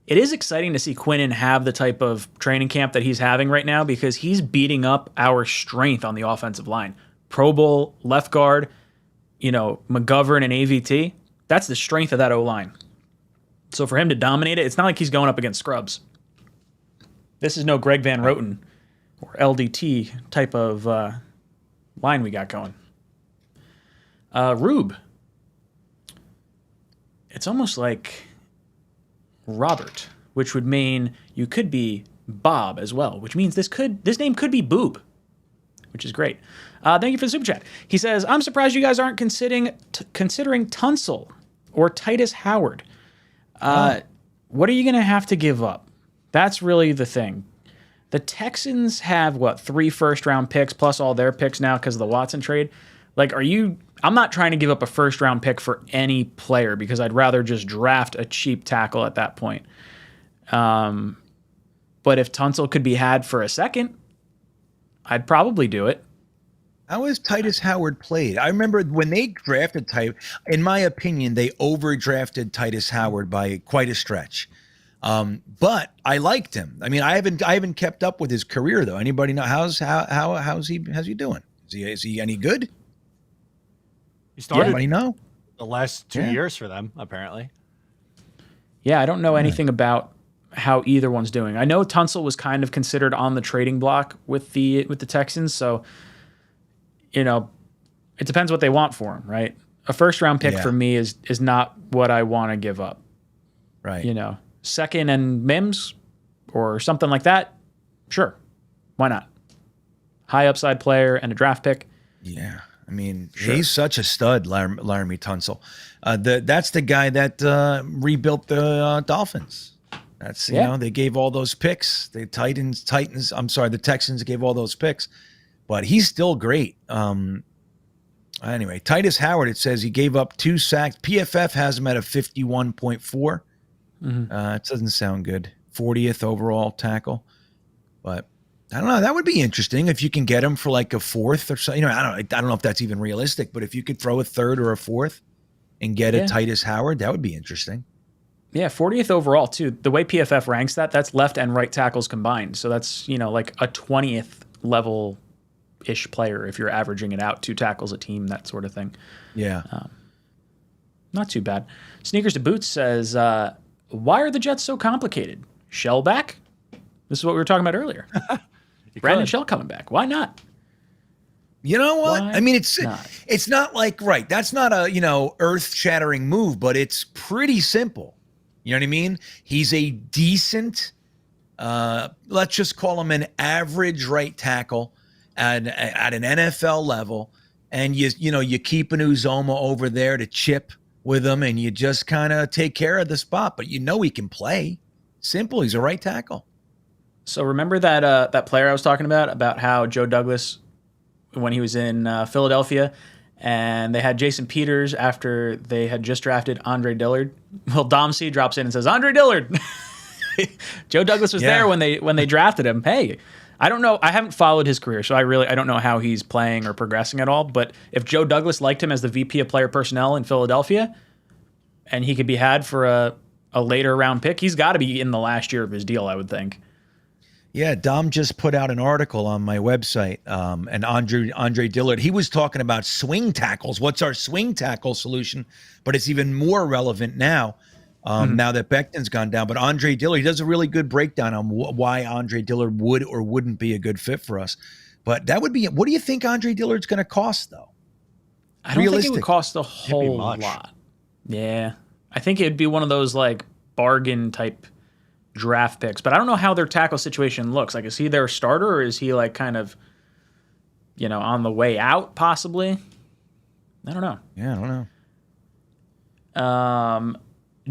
It is exciting to see Quinnen have the type of training camp that he's having right now because he's beating up our strength on the offensive line. Pro Bowl left guard, McGovern and AVT. That's the strength of that O-line. So for him to dominate it, it's not like he's going up against scrubs. This is no Greg Van Roten or LDT type of line we got going. Rube. It's almost like Robert, which would mean you could be Bob as well, which means this name could be Boob, which is great. Thank you for the super chat. He says, I'm surprised you guys aren't considering Tunsil or Titus Howard. What are you going to have to give up? That's really the thing. The Texans have, 3 first-round picks plus all their picks now because of the Watson trade. Like, I'm not trying to give up a first-round pick for any player because I'd rather just draft a cheap tackle at that point. But if Tunsil could be had for a second, I'd probably do it.
How has Titus Howard played? I remember when they drafted in my opinion, they overdrafted Titus Howard by quite a stretch. But I liked him. I mean, I haven't kept up with his career though. Anybody know how's he doing? Is he any good?
He started
Anybody know?
The last 2 years for them, apparently.
Yeah, I don't know anything about how either one's doing. I know Tunsil was kind of considered on the trading block with the Texans, so it depends what they want for him, right? A first round pick for me is not what I want to give up.
Right.
Second and Mims or something like that. Sure. Why not? High upside player and a draft pick.
Yeah. I mean, he's such a stud, Laramie Tunsil. That's the guy that rebuilt the Dolphins. That's they gave all those picks. The Texans gave all those picks, but he's still great. Anyway, Titus Howard, it says he gave up 2 sacks. PFF has him at a 51.4. It doesn't sound good. 40th overall tackle, but I don't know. That would be interesting if you can get him for like a 4th or so. I don't know if that's even realistic, but if you could throw a 3rd or a 4th and get a Titus Howard, that would be interesting.
Yeah, 40th overall too. The way PFF ranks that's left and right tackles combined. So that's, like a 20th level-ish player if you're averaging it out, 2 tackles a team, that sort of thing.
Yeah.
Not too bad. Sneakers to Boots says, why are the Jets so complicated? Shell back? This is what we were talking about earlier. Brandon Shell coming back. Why not?
You know what?
Why
I mean, it's not like, right, that's not a, earth-shattering move, but it's pretty simple. You know what I mean? He's a decent, let's just call him an average right tackle at an NFL level. And you keep an 𝐒𝐮𝐬𝐫𝐢 over there to chip with him, and you just kind of take care of the spot. But he can play. Simple. He's a right tackle.
So remember that player I was talking about how Joe Douglas, when he was in Philadelphia, and they had Jason Peters after they had just drafted Andre Dillard. Well, Dom C drops in and says, Andre Dillard. Joe Douglas was there when they drafted him. Hey, I don't know. I haven't followed his career, so I don't know how he's playing or progressing at all. But if Joe Douglas liked him as the VP of player personnel in Philadelphia, and he could be had for a later round pick, he's got to be in the last year of his deal, I would think.
Yeah, Dom just put out an article on my website, and Andre Dillard, he was talking about swing tackles. What's our swing tackle solution? But it's even more relevant now, now that Becton's gone down. But Andre Dillard, he does a really good breakdown on why Andre Dillard would or wouldn't be a good fit for us. But that would be, what do you think Andre Dillard's going to cost, though?
I don't think it would cost a whole lot. Yeah. I think it'd be one of those like bargain type draft picks, but I don't know how their tackle situation looks. Like, is he their starter, or is he like kind of, on the way out possibly? I don't know.
Yeah, I don't
know.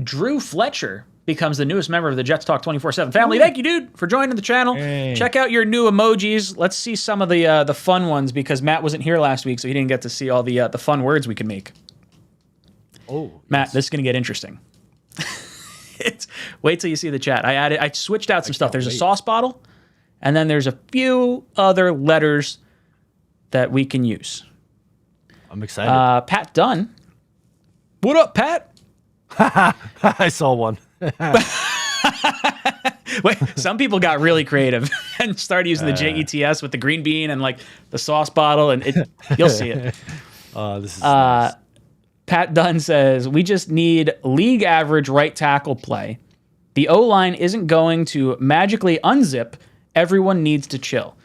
Drew Fletcher becomes the newest member of the Jets Talk 24/7 family. Thank you, dude, for joining the channel.
Hey.
Check out your new emojis. Let's see some of the fun ones, because Matt wasn't here last week, so he didn't get to see all the fun words we can make.
Oh,
Matt, this is going to get interesting. Wait till you see the chat. I switched out some stuff. There's a sauce bottle, and then there's a few other letters that we can use.
I'm excited.
Pat Dunn. What up, Pat?
I saw one.
Wait, some people got really creative and started using the JETS with the green bean and like the sauce bottle, and you'll see it.
This is nice.
Pat Dunn says, we just need league average right tackle play. The O-line isn't going to magically unzip. Everyone needs to chill.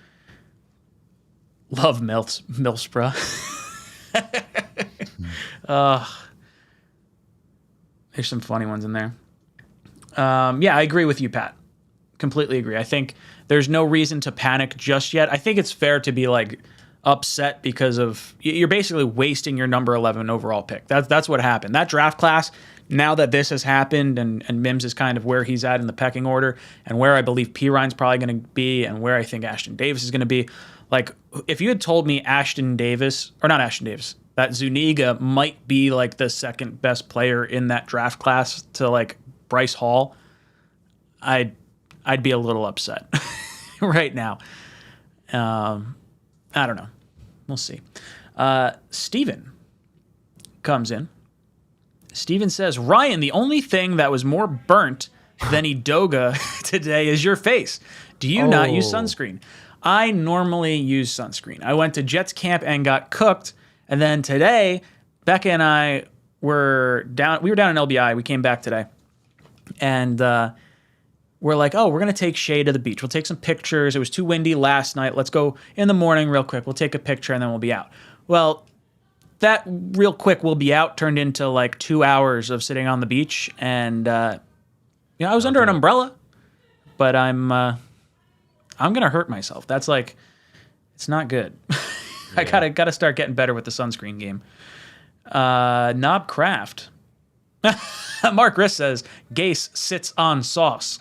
Love Milspra. There's some funny ones in there. Yeah, I agree with you, Pat. Completely agree. I think there's no reason to panic just yet. I think it's fair to be like upset because of you're basically wasting your number 11 overall pick. That's what happened. That draft class, now that this has happened and Mims is kind of where he's at in the pecking order and where I believe Perine's probably going to be and where I think Ashton Davis is going to be, like if you had told me that Zuniga might be like the second best player in that draft class to like Bryce Hall, I'd be a little upset right now. I don't know. We'll see. Steven comes in. Steven says, Ryan, the only thing that was more burnt than Edoga today is your face. Do you not use sunscreen? I normally use sunscreen. I went to Jets camp and got cooked. And then today, Becca and I were down. We were down in LBI. We came back today. And we're like, oh, we're going to take Shay to the beach. We'll take some pictures. It was too windy last night. Let's go in the morning real quick. We'll take a picture and then we'll be out. Well, that real quick we'll be out turned into like 2 hours of sitting on the beach. And, I was under an umbrella, but I'm going to hurt myself. That's like, it's not good. I gotta start getting better with the sunscreen game. Knob Craft. Mark Riss says, Gase sits on sauce.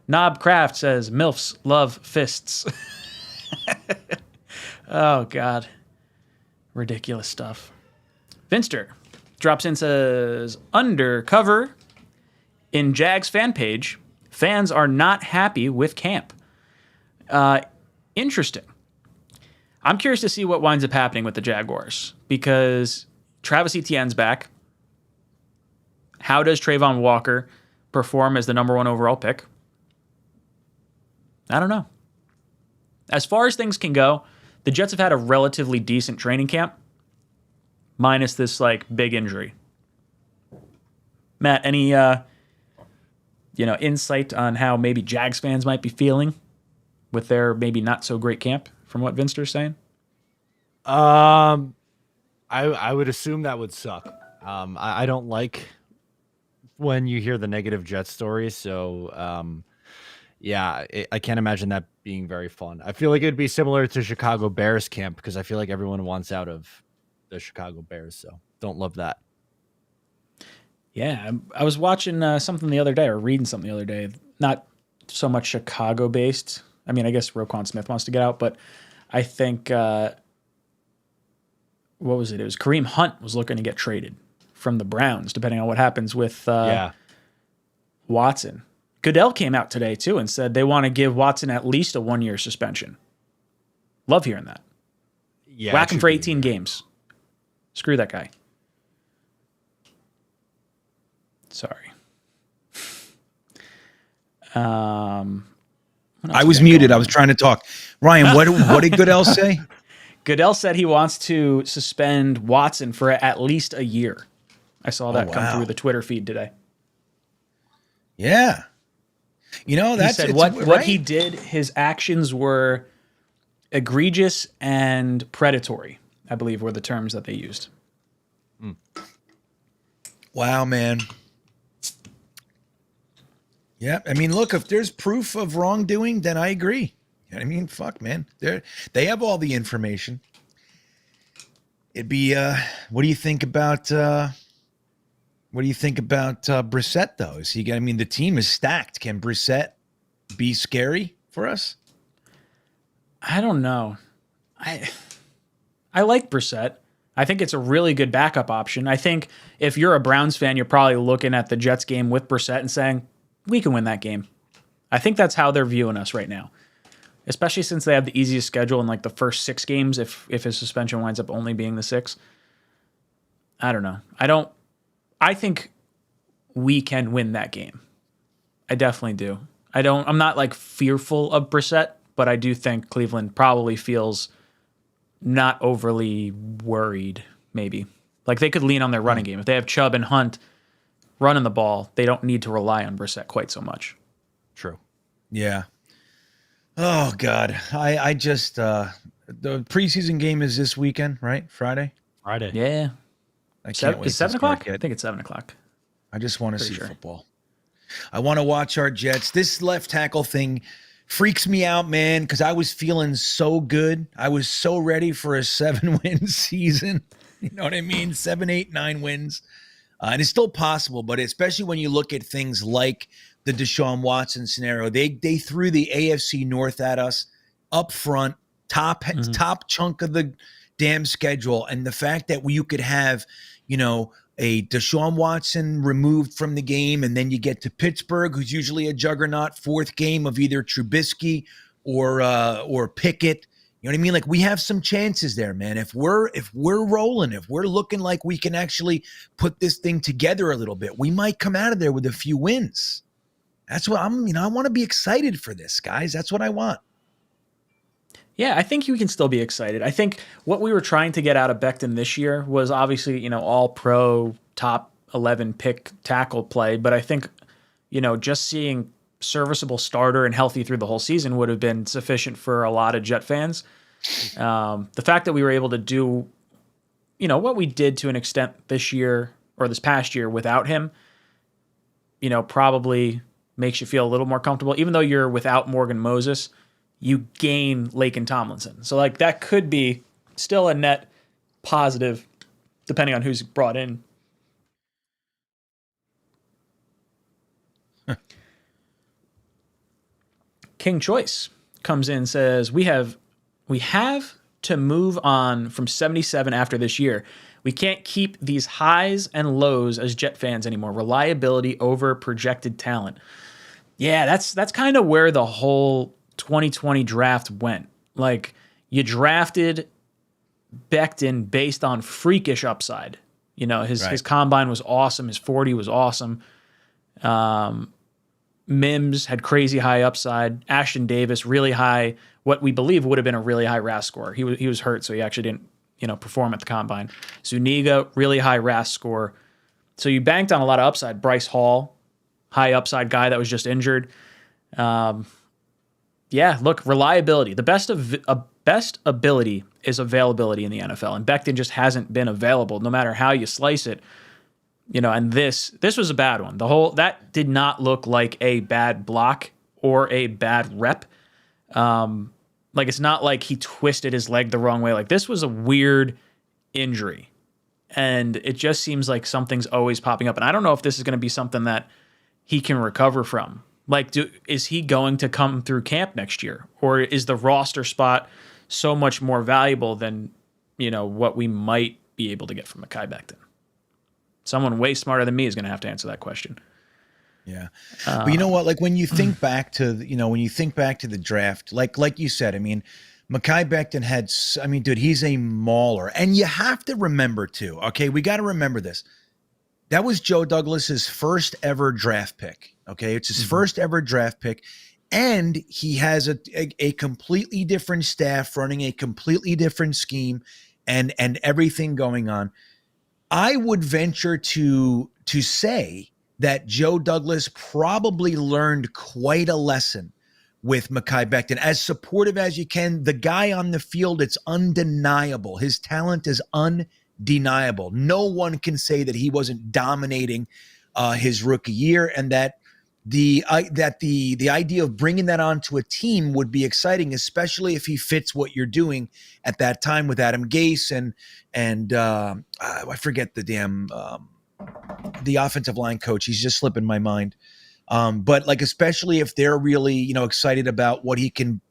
Knob Craft says, MILFs love fists. Oh, God. Ridiculous stuff. Vinster drops in, says, undercover in Jags fan page, fans are not happy with camp. Interesting. I'm curious to see what winds up happening with the Jaguars because Travis Etienne's back. How does Trayvon Walker perform as the number 1 overall pick? I don't know. As far as things can go, the Jets have had a relatively decent training camp, minus this like big injury. Matt, any insight on how maybe Jags fans might be feeling with their maybe not so great camp from what Vinster's saying?
I would assume that would suck. I don't like when you hear the negative Jets stories, so I can't imagine that being very fun. I feel like it'd be similar to Chicago Bears camp because I feel like everyone wants out of the Chicago Bears, so don't love that.
Yeah, I was watching something the other day or reading something the other day, not so much Chicago-based. I mean, I guess Roquan Smith wants to get out, but I think, what was it? It was Kareem Hunt was looking to get traded from the Browns, depending on what happens with Watson. Goodell came out today, too, and said they want to give Watson at least a 1-year suspension. Love hearing that.
Yeah,
Whack him for 18 games. Screw that guy. Sorry.
I was muted. I was trying to talk. Ryan, what did Goodell say?
Goodell said he wants to suspend Watson for at least a year. I saw that come through the Twitter feed today.
Yeah.
He said what he did, his actions were egregious and predatory, I believe were the terms that they used.
Wow, man. Yeah, I mean, look, if there's proof of wrongdoing, then I agree. You know what I mean? Fuck, man. They have all the information. It'd be what do you think about Brissett though? The team is stacked. Can Brissett be scary for us?
I don't know. I like Brissett. I think it's a really good backup option. I think if you're a Browns fan, you're probably looking at the Jets game with Brissett and saying, we can win that game. I think that's how they're viewing us right now, especially since they have the easiest schedule in like the first 6 games if his suspension winds up only being the 6. I don't know. I think we can win that game. I definitely do. I'm not like fearful of Brissett, but I do think Cleveland probably feels not overly worried, maybe. Like they could lean on their running game. If they have Chubb and Hunt running the ball, they don't need to rely on Brissett quite so much.
True.
Yeah. Oh, God. I just, the preseason game is this weekend, right? Friday?
Yeah.
I can't wait.
Is 7 o'clock? I think it's 7 o'clock.
I just want to see football. I want to watch our Jets. This left tackle thing freaks me out, man, because I was feeling so good. I was so ready for a 7-win season. You know what I mean? 7, 8, 9 wins. And it's still possible, but especially when you look at things like the Deshaun Watson scenario, they threw the AFC North at us up front, top chunk of the damn schedule. And the fact that you could have, a Deshaun Watson removed from the game, and then you get to Pittsburgh, who's usually a juggernaut, 4th game of either Trubisky or Pickett. You know what I mean? Like we have some chances there, man. If we're rolling, if we're looking like we can actually put this thing together a little bit, we might come out of there with a few wins. That's what I want to be excited for this, guys. That's what I want.
Yeah, I think you can still be excited. I think what we were trying to get out of Becton this year was obviously, all pro top 11 pick tackle play. But I think, just seeing serviceable starter and healthy through the whole season would have been sufficient for a lot of Jet fans. The fact that we were able to do, what we did to an extent this year or this past year without him, probably makes you feel a little more comfortable. Even though you're without Morgan Moses, you gain 𝐒𝐿ACON Tomlinson. So like that could be still a net positive depending on who's brought in. King Choice comes in and says, we have to move on from 77 after this year. We can't keep these highs and lows as Jet fans anymore. Reliability over projected talent. Yeah, that's kind of where the whole 2020 draft went. Like, you drafted Becton based on freakish upside. His combine was awesome. His 40 was awesome. Mims had crazy high upside. Ashton Davis, really high, what we believe would have been a really high RAS score. He was hurt, so he actually didn't, perform at the combine. Zuniga, really high RAS score. So you banked on a lot of upside. Bryce Hall, high upside guy that was just injured. Look, reliability. The best ability is availability in the NFL, and Becton just hasn't been available no matter how you slice it. And this was a bad one. That did not look like a bad block or a bad rep. It's not like he twisted his leg the wrong way. Like, this was a weird injury, and it just seems like something's always popping up. And I don't know if this is going to be something that he can recover from. Like, is he going to come through camp next year, or is the roster spot so much more valuable than what we might be able to get from Mekhi Becton? Someone way smarter than me is going to have to answer that question.
Yeah. But you know what? Like, when you think back to, the draft, like you said, Mekhi Becton dude, he's a mauler. And you have to remember too, okay, we got to remember this. That was Joe Douglas's first ever draft pick. Okay. It's his first ever draft pick. And he has a completely different staff running a completely different scheme and everything going on. I would venture to say that Joe Douglas probably learned quite a lesson with Mekhi Becton. As supportive as you can, the guy on the field, it's undeniable. His talent is undeniable. No one can say that he wasn't dominating his rookie year, and that the idea of bringing that onto a team would be exciting, especially if he fits what you're doing at that time with Adam Gase and I forget the offensive line coach. He's just slipping my mind. But like, especially if they're really, excited about what he can,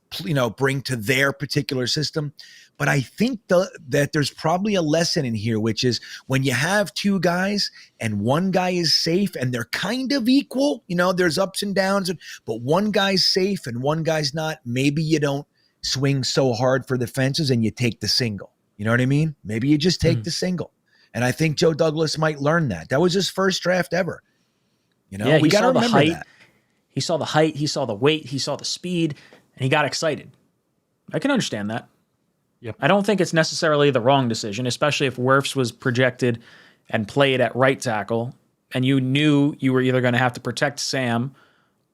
bring to their particular system. But I think that there's probably a lesson in here, which is when you have two guys and one guy is safe and they're kind of equal, there's ups and downs, but one guy's safe and one guy's not. Maybe you don't swing so hard for the fences and you take the single. You know what I mean? Maybe you just take the single. And I think Joe Douglas might learn that. That was his first draft ever. We got to remember that.
He saw the height, he saw the weight, he saw the speed, and he got excited. I can understand that.
Yep.
I don't think it's necessarily the wrong decision, especially if Wirfs was projected and played at right tackle, and you knew you were either going to have to protect Sam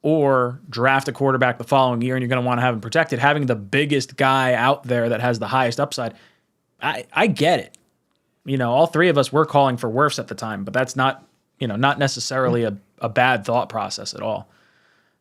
or draft a quarterback the following year, and you're going to want to have him protected. Having the biggest guy out there that has the highest upside, I get it. All three of us were calling for Wirfs at the time, but that's not necessarily a bad thought process at all.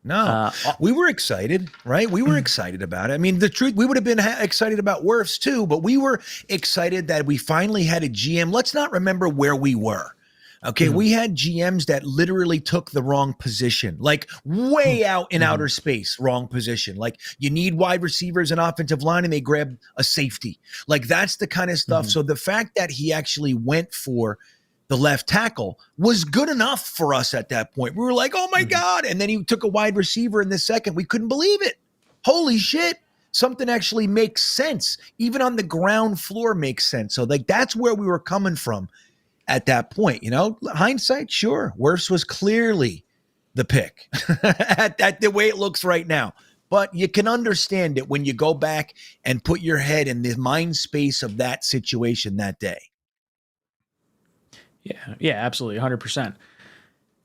No, we were excited, right? We were excited about it. The truth, we would have been excited about Wirfs too, but we were excited that we finally had a GM. Let's not remember where we were. Okay, we had GMs that literally took the wrong position, like way out in outer space, wrong position. Like, you need wide receivers and offensive line, and they grab a safety. Like, that's the kind of stuff. So the fact that he actually went for the left tackle was good enough for us at that point. We were like, oh my God. And then he took a wide receiver in the second. We couldn't believe it. Holy shit. Something actually makes sense. Even on the ground floor makes sense. So like, that's where we were coming from at that point. Hindsight, sure. Wirfs was clearly the pick at the way it looks right now. But you can understand it when you go back and put your head in the mind space of that situation that day.
Yeah, absolutely, 100%.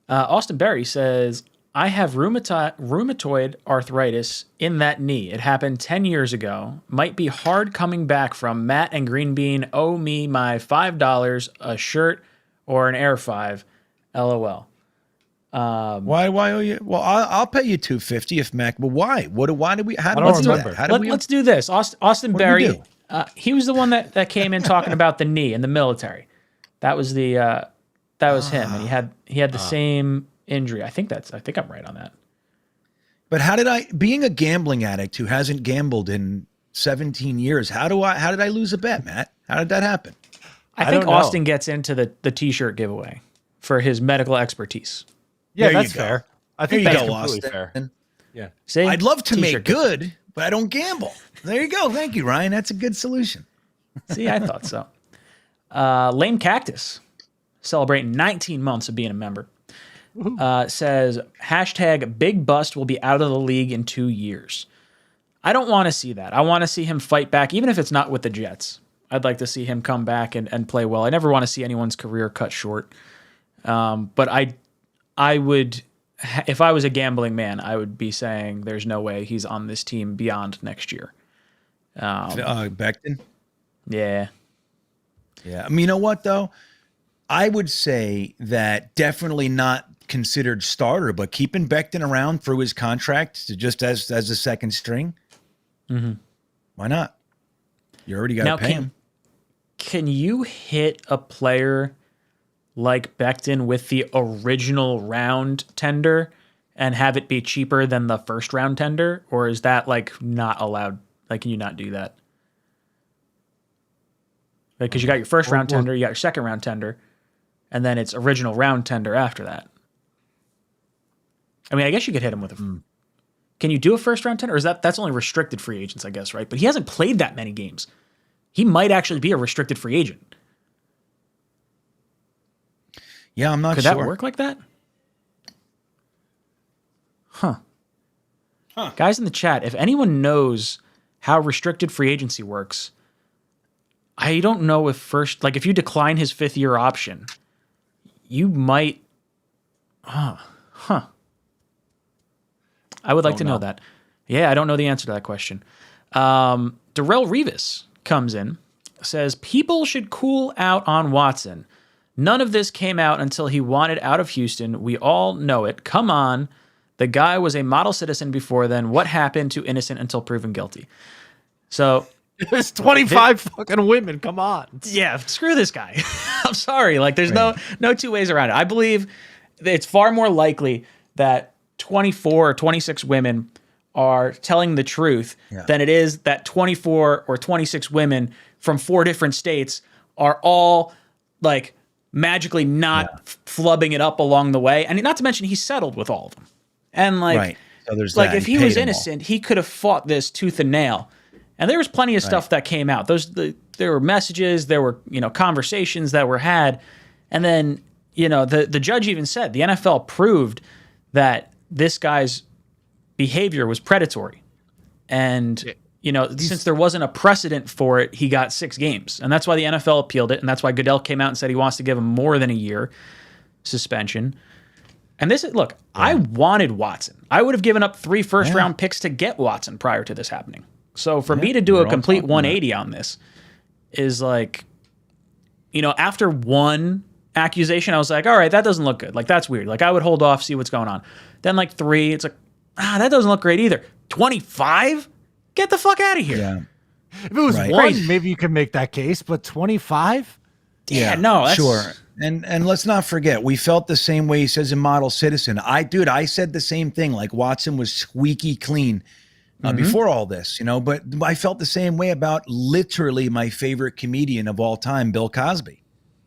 Austin Berry says, I have rheumatoid arthritis in that knee. It happened 10 years ago. Might be hard coming back from. Matt and Green Bean owe me my $5, a shirt, or an Air 5. LOL.
Why owe you? Well, I'll pay you $250 if Mac. But why? Why do we? How do
don't
we do
remember.
that? How do we?
Let's do this. Austin
What did we
Berry.
do?
He was the one that came in talking about the knee in the military. That was him, and he had the same injury. I think I'm right on that.
But how did being a gambling addict who hasn't gambled in 17 years, how did I lose a bet, Matt? How did that happen?
I think
don't know.
Austin gets into the t-shirt giveaway for his medical expertise.
Yeah,
There you
that's
go.
fair. I
There
think
you
that's
go,
completely
Austin.
fair. Yeah.
See?
I'd love to make
T-shirt giveaway.
good, but I don't gamble. There you go. Thank you, Ryan. That's a good solution.
See, I thought so. Lame Cactus, celebrating 19 months of being a member, says, hashtag big bust will be out of the league in 2 years. I don't want to see that. I want to see him fight back, even if it's not with the Jets. I'd like to see him come back and play well. I never want to see anyone's career cut short. But I would, if I was a gambling man, I would be saying there's no way he's on this team beyond next year.
Becton.
Yeah.
Yeah. I mean, you know what though? I would say that definitely not considered starter, but keeping Becton around through his contract to just as a second string.
Mm-hmm.
Why not? You already got
Now,
to pay him.
can you hit a player like Becton with the original round tender and have it be cheaper than the first round tender? Or is that like not allowed? Like, can you not do that? Because you got your first round tender, you got your second round tender, and then it's original round tender after that. I mean, I guess you could hit him with a. Can you do a first round tender? Or is that's only restricted free agents, I guess, right? But he hasn't played that many games. He might actually be a restricted free agent.
Yeah, I'm not
Could
sure.
that work like that? Huh. Guys in the chat, if anyone knows how restricted free agency works, I don't know if if you decline his 5th-year option, you might. I would like to know that. Yeah, I don't know the answer to that question. Darrell Revis comes in, says, people should cool out on Watson. None of this came out until he wanted out of Houston. We all know it. Come on. The guy was a model citizen before then. What happened to innocent until proven guilty? So
There's 25 fucking women. Come on.
yeah, screw this guy. I'm sorry. Like, there's no two ways around it. I believe it's far more likely that 24 or 26 women are telling the truth than it is that 24 or 26 women from 4 different states are all like magically not flubbing it up along the way. And not to mention, he settled with all of them. And like,
So there's
like
that.
if he was innocent, he could have fought this tooth and nail. And there was plenty of stuff that came out. There were messages, there were, conversations that were had. And then, the judge even said the NFL proved that this guy's behavior was predatory. And, since there wasn't a precedent for it, he got 6 games. And that's why the NFL appealed it. And that's why Goodell came out and said he wants to give him more than a year suspension. And I wanted Watson. I would have given up 3 first-round picks to get Watson prior to this happening. So for me to do a complete 180 on this is like, after one accusation, I was like, all right, that doesn't look good. Like, that's weird. Like, I would hold off, see what's going on. Then like 3, it's like, that doesn't look great either. 25? Get the fuck out of here.
Yeah.
If it was one,
Crazy.
maybe you could make that case, but 25?
Yeah, no, that's,
sure. And let's not forget, we felt the same way he says in Model Citizen. I said the same thing. Like, Watson was squeaky clean before all this, but I felt the same way about literally my favorite comedian of all time, Bill Cosby.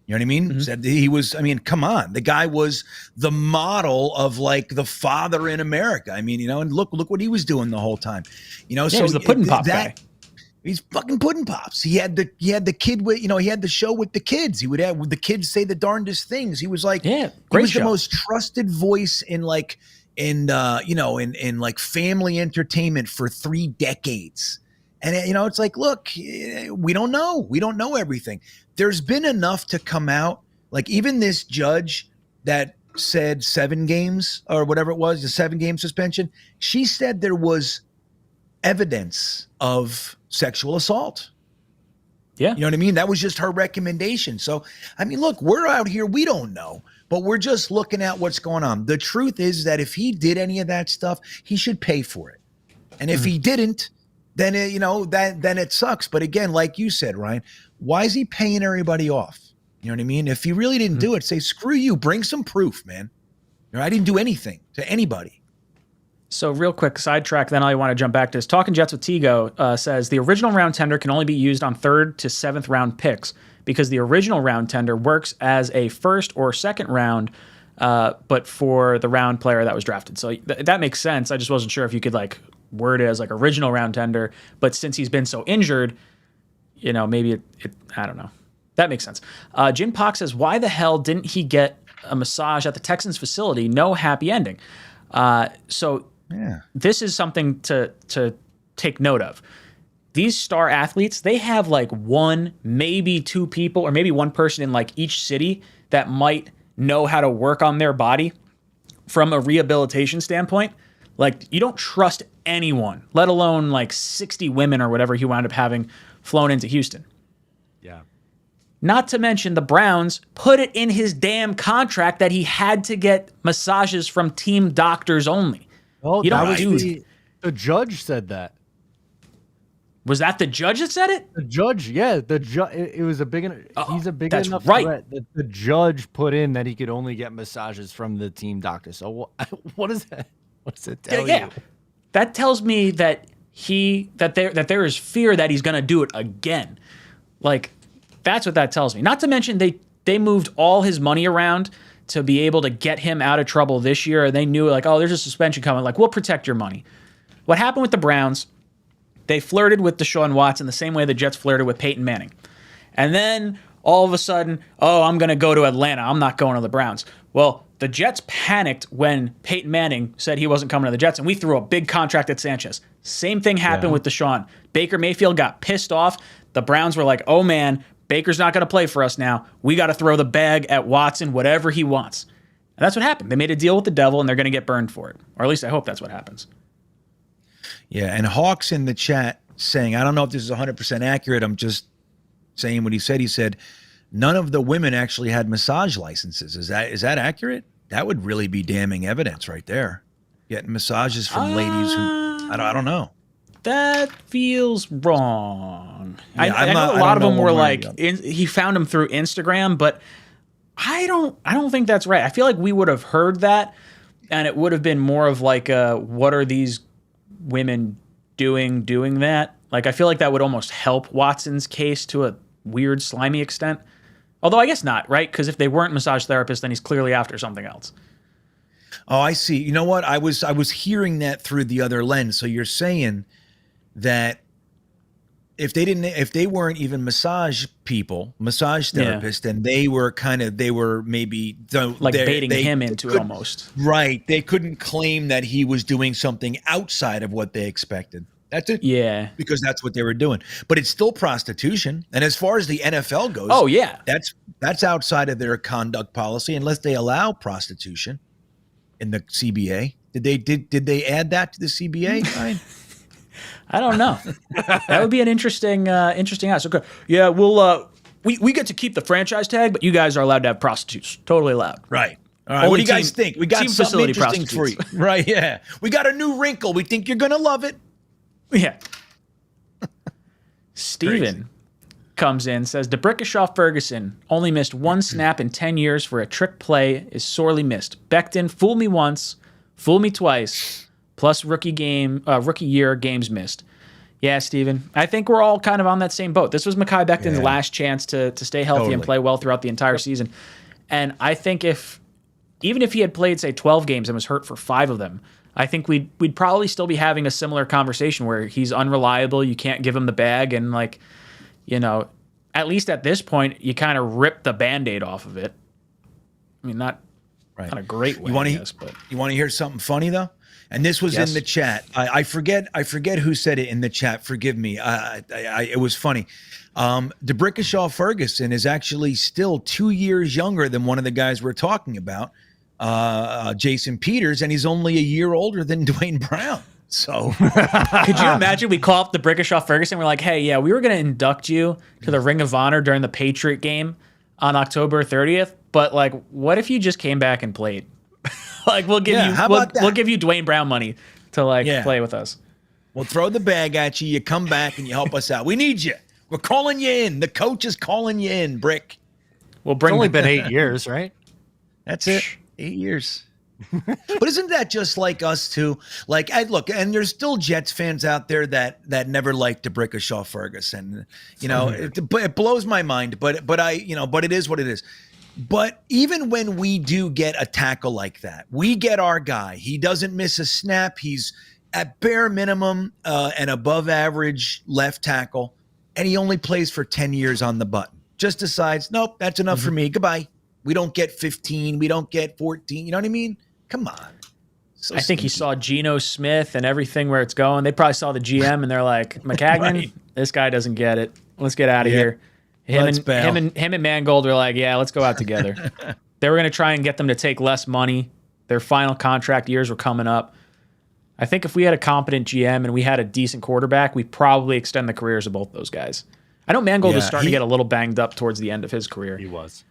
You know what I mean? Said he was, come on. The guy was the model of like the father in America. And look what he was doing the whole time. So
he's the pudding pop guy.
He's fucking pudding pops. He had the kid with, he had the show with the kids. He would have the kids say the darndest things. He was like, he was
show.
the most trusted voice in like, in like family entertainment for 3 decades. And it's like, look, we don't know everything. There's been enough to come out. Like, even this judge that said 7 games or whatever it was, the 7-game suspension. She said there was evidence of sexual assault.
Yeah.
You know what I mean? That was just her recommendation. So, I mean, look, we're out here. We don't know, but we're just looking at what's going on. The truth is that if he did any of that stuff, he should pay for it. And if he didn't, then then it sucks. But again, like you said, Ryan, why is he paying everybody off? You know what I mean? If he really didn't do it, say, screw you, bring some proof, man. I didn't do anything to anybody.
So real quick sidetrack, then I want to jump back to this. Talking Jets with 𝐒𝐿𝐫𝐞𝐞 says the original round tender can only be used on 3rd to 7th round picks because the original round tender works as a 1st or 2nd round, but for the round player that was drafted. So that makes sense. I just wasn't sure if you could like word it as like original round tender, but since he's been so injured, maybe it I don't know. That makes sense. Jim Pock says, why the hell didn't he get a massage at the Texans facility? No happy ending. This is something to take note of. These star athletes, they have like 1, maybe 2 people, or maybe 1 person in like each city that might know how to work on their body from a rehabilitation standpoint. Like, you don't trust anyone, let alone like 60 women or whatever he wound up having flown into Houston.
Yeah.
Not to mention the Browns put it in his damn contract that he had to get massages from team doctors only.
Well,
you don't do
the judge said that.
Was that the judge that said it?
The judge, yeah. The judge. It was a big. He's a big enough
right.
threat that the judge put in that he could only get massages from the team doctor. So what is that? What's it tell you?
That tells me that there is fear that he's going to do it again. Like, that's what that tells me. Not to mention they moved all his money around to be able to get him out of trouble this year. They knew like, oh, there's a suspension coming. Like, we'll protect your money. What happened with the Browns? They flirted with Deshaun Watson the same way the Jets flirted with Peyton Manning. And then all of a sudden, oh, I'm going to go to Atlanta. I'm not going to the Browns. Well, the Jets panicked when Peyton Manning said he wasn't coming to the Jets, and we threw a big contract at Sanchez. Same thing happened with Deshaun. Baker Mayfield got pissed off. The Browns were like, oh, man, Baker's not going to play for us now. We got to throw the bag at Watson, whatever he wants. And that's what happened. They made a deal with the devil, and they're going to get burned for it. Or at least I hope that's what happens.
Yeah, and Hawks in the chat saying, I don't know if this is 100% accurate. I'm just saying what he said. He said, none of the women actually had massage licenses. Is that accurate? That would really be damning evidence right there. Getting massages from ladies who, I don't know.
That feels wrong.
Yeah,
I know a lot of them were like, he found them through Instagram, but I don't think that's right. I feel like we would have heard that, and it would have been more of like, what are these women doing that? Like, I feel like that would almost help Watson's case to a weird, slimy extent. Although I guess not, right? Because if they weren't massage therapists, then he's clearly after something else.
Oh, I see. You know what? I was hearing that through the other lens. So you're saying that if they weren't even massage therapists, then they were maybe
like baiting him into it almost.
Right. They couldn't claim that he was doing something outside of what they expected. That's it.
Yeah.
Because that's what they were doing. But it's still prostitution. And as far as the NFL goes,
oh yeah,
that's outside of their conduct policy unless they allow prostitution in the CBA. Did they add that to the CBA? Ryan?
I don't know. That would be an interesting ask. Okay. Yeah, we get to keep the franchise tag, but you guys are allowed to have prostitutes. Totally allowed.
Right. All right. What do you guys think? We got something interesting for you. Right, yeah. We got a new wrinkle. We think you're going to love it.
Yeah. Steven comes in, says, DeBrickashaw Ferguson only missed 1 snap in 10 years for a trick play is sorely missed. Becton, fool me once, fool me twice, plus rookie year games missed. Yeah, Steven, I think we're all kind of on that same boat. This was Mekhi Becton's last chance to stay healthy and play well throughout the entire season. And I think even if he had played, say, 12 games and was hurt for 5 of them, I think we'd probably still be having a similar conversation where he's unreliable. You can't give him the bag. And like, at least at this point, you kind of rip the Band-Aid off of it. I mean, not a great way, but
you want to hear something funny though? And this was in the chat. I forget who said it in the chat. Forgive me. It was funny. DeBrickashaw Ferguson is actually still 2 years younger than one of the guys we're talking about. Jason Peters, and he's only a year older than Dwayne Brown. So
could you imagine we call up the Brickashaw Ferguson? We're like, hey, yeah, we were going to induct you to the Ring of Honor during the Patriot game on October 30th. But like, what if you just came back and played? Like, we'll give we'll give you Dwayne Brown money to play with us.
We'll throw the bag at you. You come back and you help us out. We need you. We're calling you in. The coach is calling you in, Brick.
We'll bring.
It's only been 8 years, right?
That's it. 8 years. But isn't that just like us too? Like, look, and there's still Jets fans out there that never liked Brickashaw Ferguson. You know, it blows my mind. But it is what it is. But even when we do get a tackle like that, we get our guy. He doesn't miss a snap. He's at bare minimum an above average left tackle, and he only plays for 10 years on the button. Just decides, nope, that's enough for me. Goodbye. We don't get 15. We don't get 14. You know what I mean? Come on. So
I think he saw Geno Smith and everything where it's going. They probably saw the GM and they're like, McCagnon, this guy doesn't get it. Let's get out of here. Him and Mangold are like, yeah, let's go out together. They were going to try and get them to take less money. Their final contract years were coming up. I think if we had a competent GM and we had a decent quarterback, we probably extend the careers of both those guys. I know Mangold was starting to get a little banged up towards the end of his career.
He was.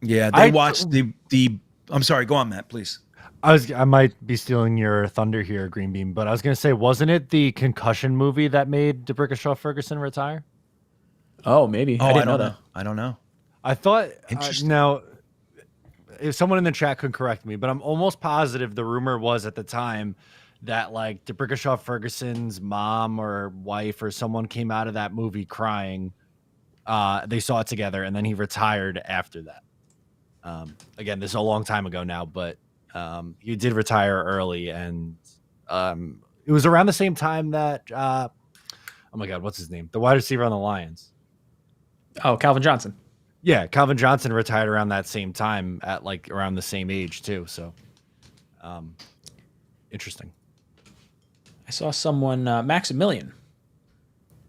Yeah, they watched the. I'm sorry. Go on, Matt, please.
I might be stealing your thunder here, Green Bean, but I was going to say, wasn't it the concussion movie that made Brickashaw Ferguson retire?
Oh, maybe.
Oh,
I didn't know that.
I don't know.
I thought.
Interesting.
Now, if someone in the chat could correct me, but I'm almost positive the rumor was at the time that like Brickashaw Ferguson's mom or wife or someone came out of that movie crying. They saw it together, and then he retired after that. Again, this is a long time ago now, but he did retire early, and it was around the same time that oh my God, what's his name? The wide receiver on the Lions.
Oh, Calvin Johnson.
Yeah, Calvin Johnson retired around that same time at like around the same age too. So, interesting.
I saw someone, Maximilian,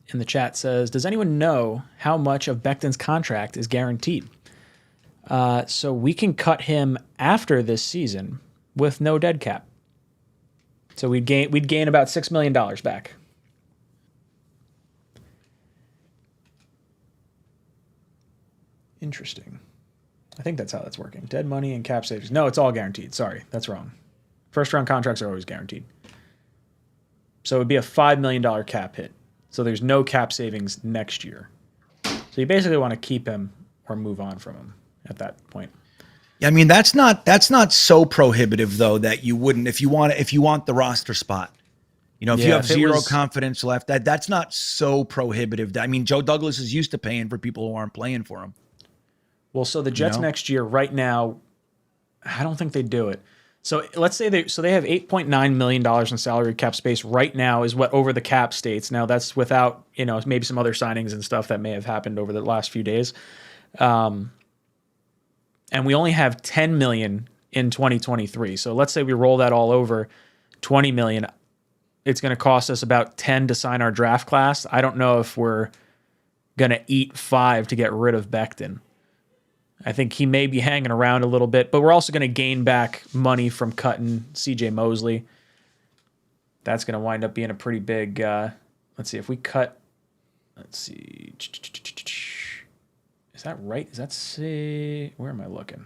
in the chat says, does anyone know how much of Becton's contract is guaranteed? So we can cut him after this season with no dead cap. So we'd gain about $6 million back. Interesting. I think that's how that's working. Dead money and cap savings. No, it's all guaranteed. Sorry, that's wrong. First round contracts are always guaranteed. So it would be a $5 million cap hit. So there's no cap savings next year. So you basically want to keep him or move on from him at that point.
Yeah, I mean that's not so prohibitive though that you wouldn't if you want the roster spot. You know, if you have zero confidence left, that's not so prohibitive. I mean, Joe Douglas is used to paying for people who aren't playing for him.
Well, so the Jets next year, right now, I don't think they do it. So let's say they have $8.9 million in salary cap space right now is what over the cap states. Now that's without, maybe some other signings and stuff that may have happened over the last few days. And we only have $10 million in 2023. So let's say we roll that all over $20 million. It's going to cost us about 10 to sign our draft class. I don't know if we're going to eat 5 to get rid of Becton. I think he may be hanging around a little bit, but we're also going to gain back money from cutting CJ Mosley. That's going to wind up being a pretty big, let's see, if we cut, let's see. Is that right? Is that, say, where am I looking?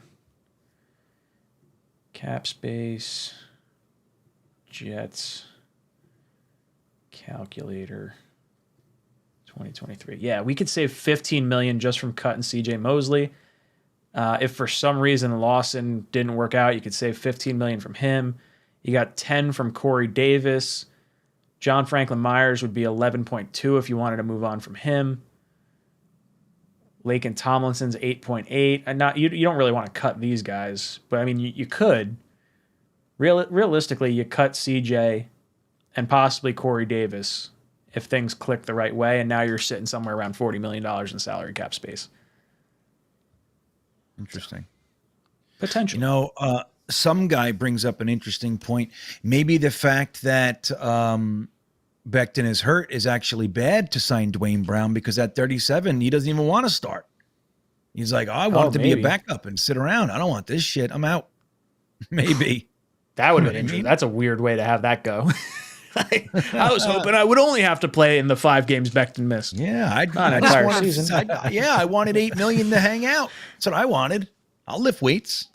Cap space, Jets, calculator, 2023. Yeah, we could save $15 million just from cutting CJ Mosley. If for some reason Lawson didn't work out, you could save $15 million from him. You got 10 from Corey Davis. John Franklin Myers would be 11.2 if you wanted to move on from him. Laken Tomlinson's 8.8. And you don't really want to cut these guys, but I mean you could. Realistically, you cut CJ and possibly Corey Davis if things click the right way, and now you're sitting somewhere around $40 million in salary cap space.
Interesting.
Potential.
Some guy brings up an interesting point. Maybe the fact that Becton is hurt is actually bad to sign Dwayne Brown because at 37, he doesn't even want to start. He's like, I want to be a backup and sit around. I don't want this shit. I'm out. Maybe.
That would have been interesting. That's a weird way to have that go. I was hoping I would only have to play in the 5 games Becton missed.
Yeah,
Not an entire season.
I wanted 8 million to hang out. That's what I wanted. I'll lift weights.